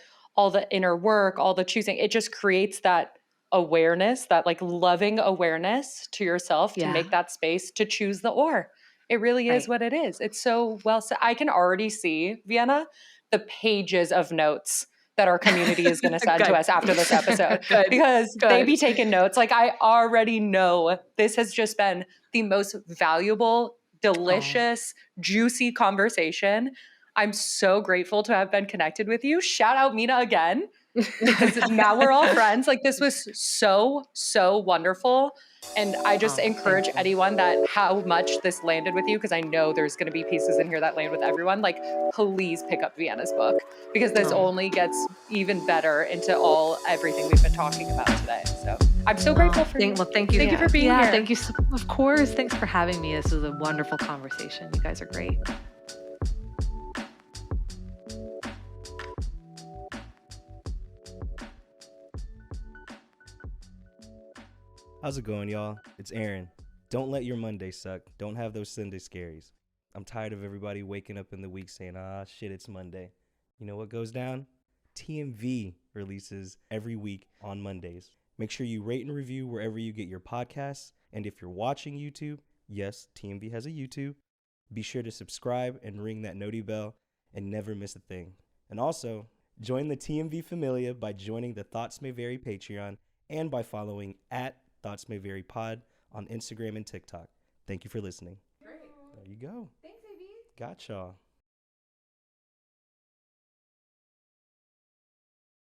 inner work, all the choosing, it just creates that awareness, that like loving awareness to yourself to make that space to choose the or. It really is what it is. It's so well said. I can already see, Vienna, the pages of notes that our community is going to send to us after this episode because they be taking notes. Like I already know this has just been the most valuable, delicious, juicy conversation. I'm so grateful to have been connected with you. Shout out Mina again, because now we're all friends. Like this was so, so wonderful. And I just encourage anyone that how much this landed with you, because I know there's going to be pieces in here that land with everyone. Like, please pick up Vienna's book, because this only gets even better into everything we've been talking about today. So I'm so grateful for you. Well, thank you. Thank you for being here. Thank you. Of course. Thanks for having me. This was a wonderful conversation. You guys are great. How's it going, y'all? It's Aaron. Don't let your Monday suck. Don't have those Sunday scaries. I'm tired of everybody waking up in the week saying, ah, shit, it's Monday. You know what goes down? TMV releases every week on Mondays. Make sure you rate and review wherever you get your podcasts. And if you're watching YouTube, yes, TMV has a YouTube. Be sure to subscribe and ring that noti bell and never miss a thing. And also, join the TMV Familia by joining the Thoughts May Vary Patreon and by following at Thoughts May Vary Pod on Instagram and TikTok. Thank you for listening. Great. There you go. Thanks, AB. Got y'all.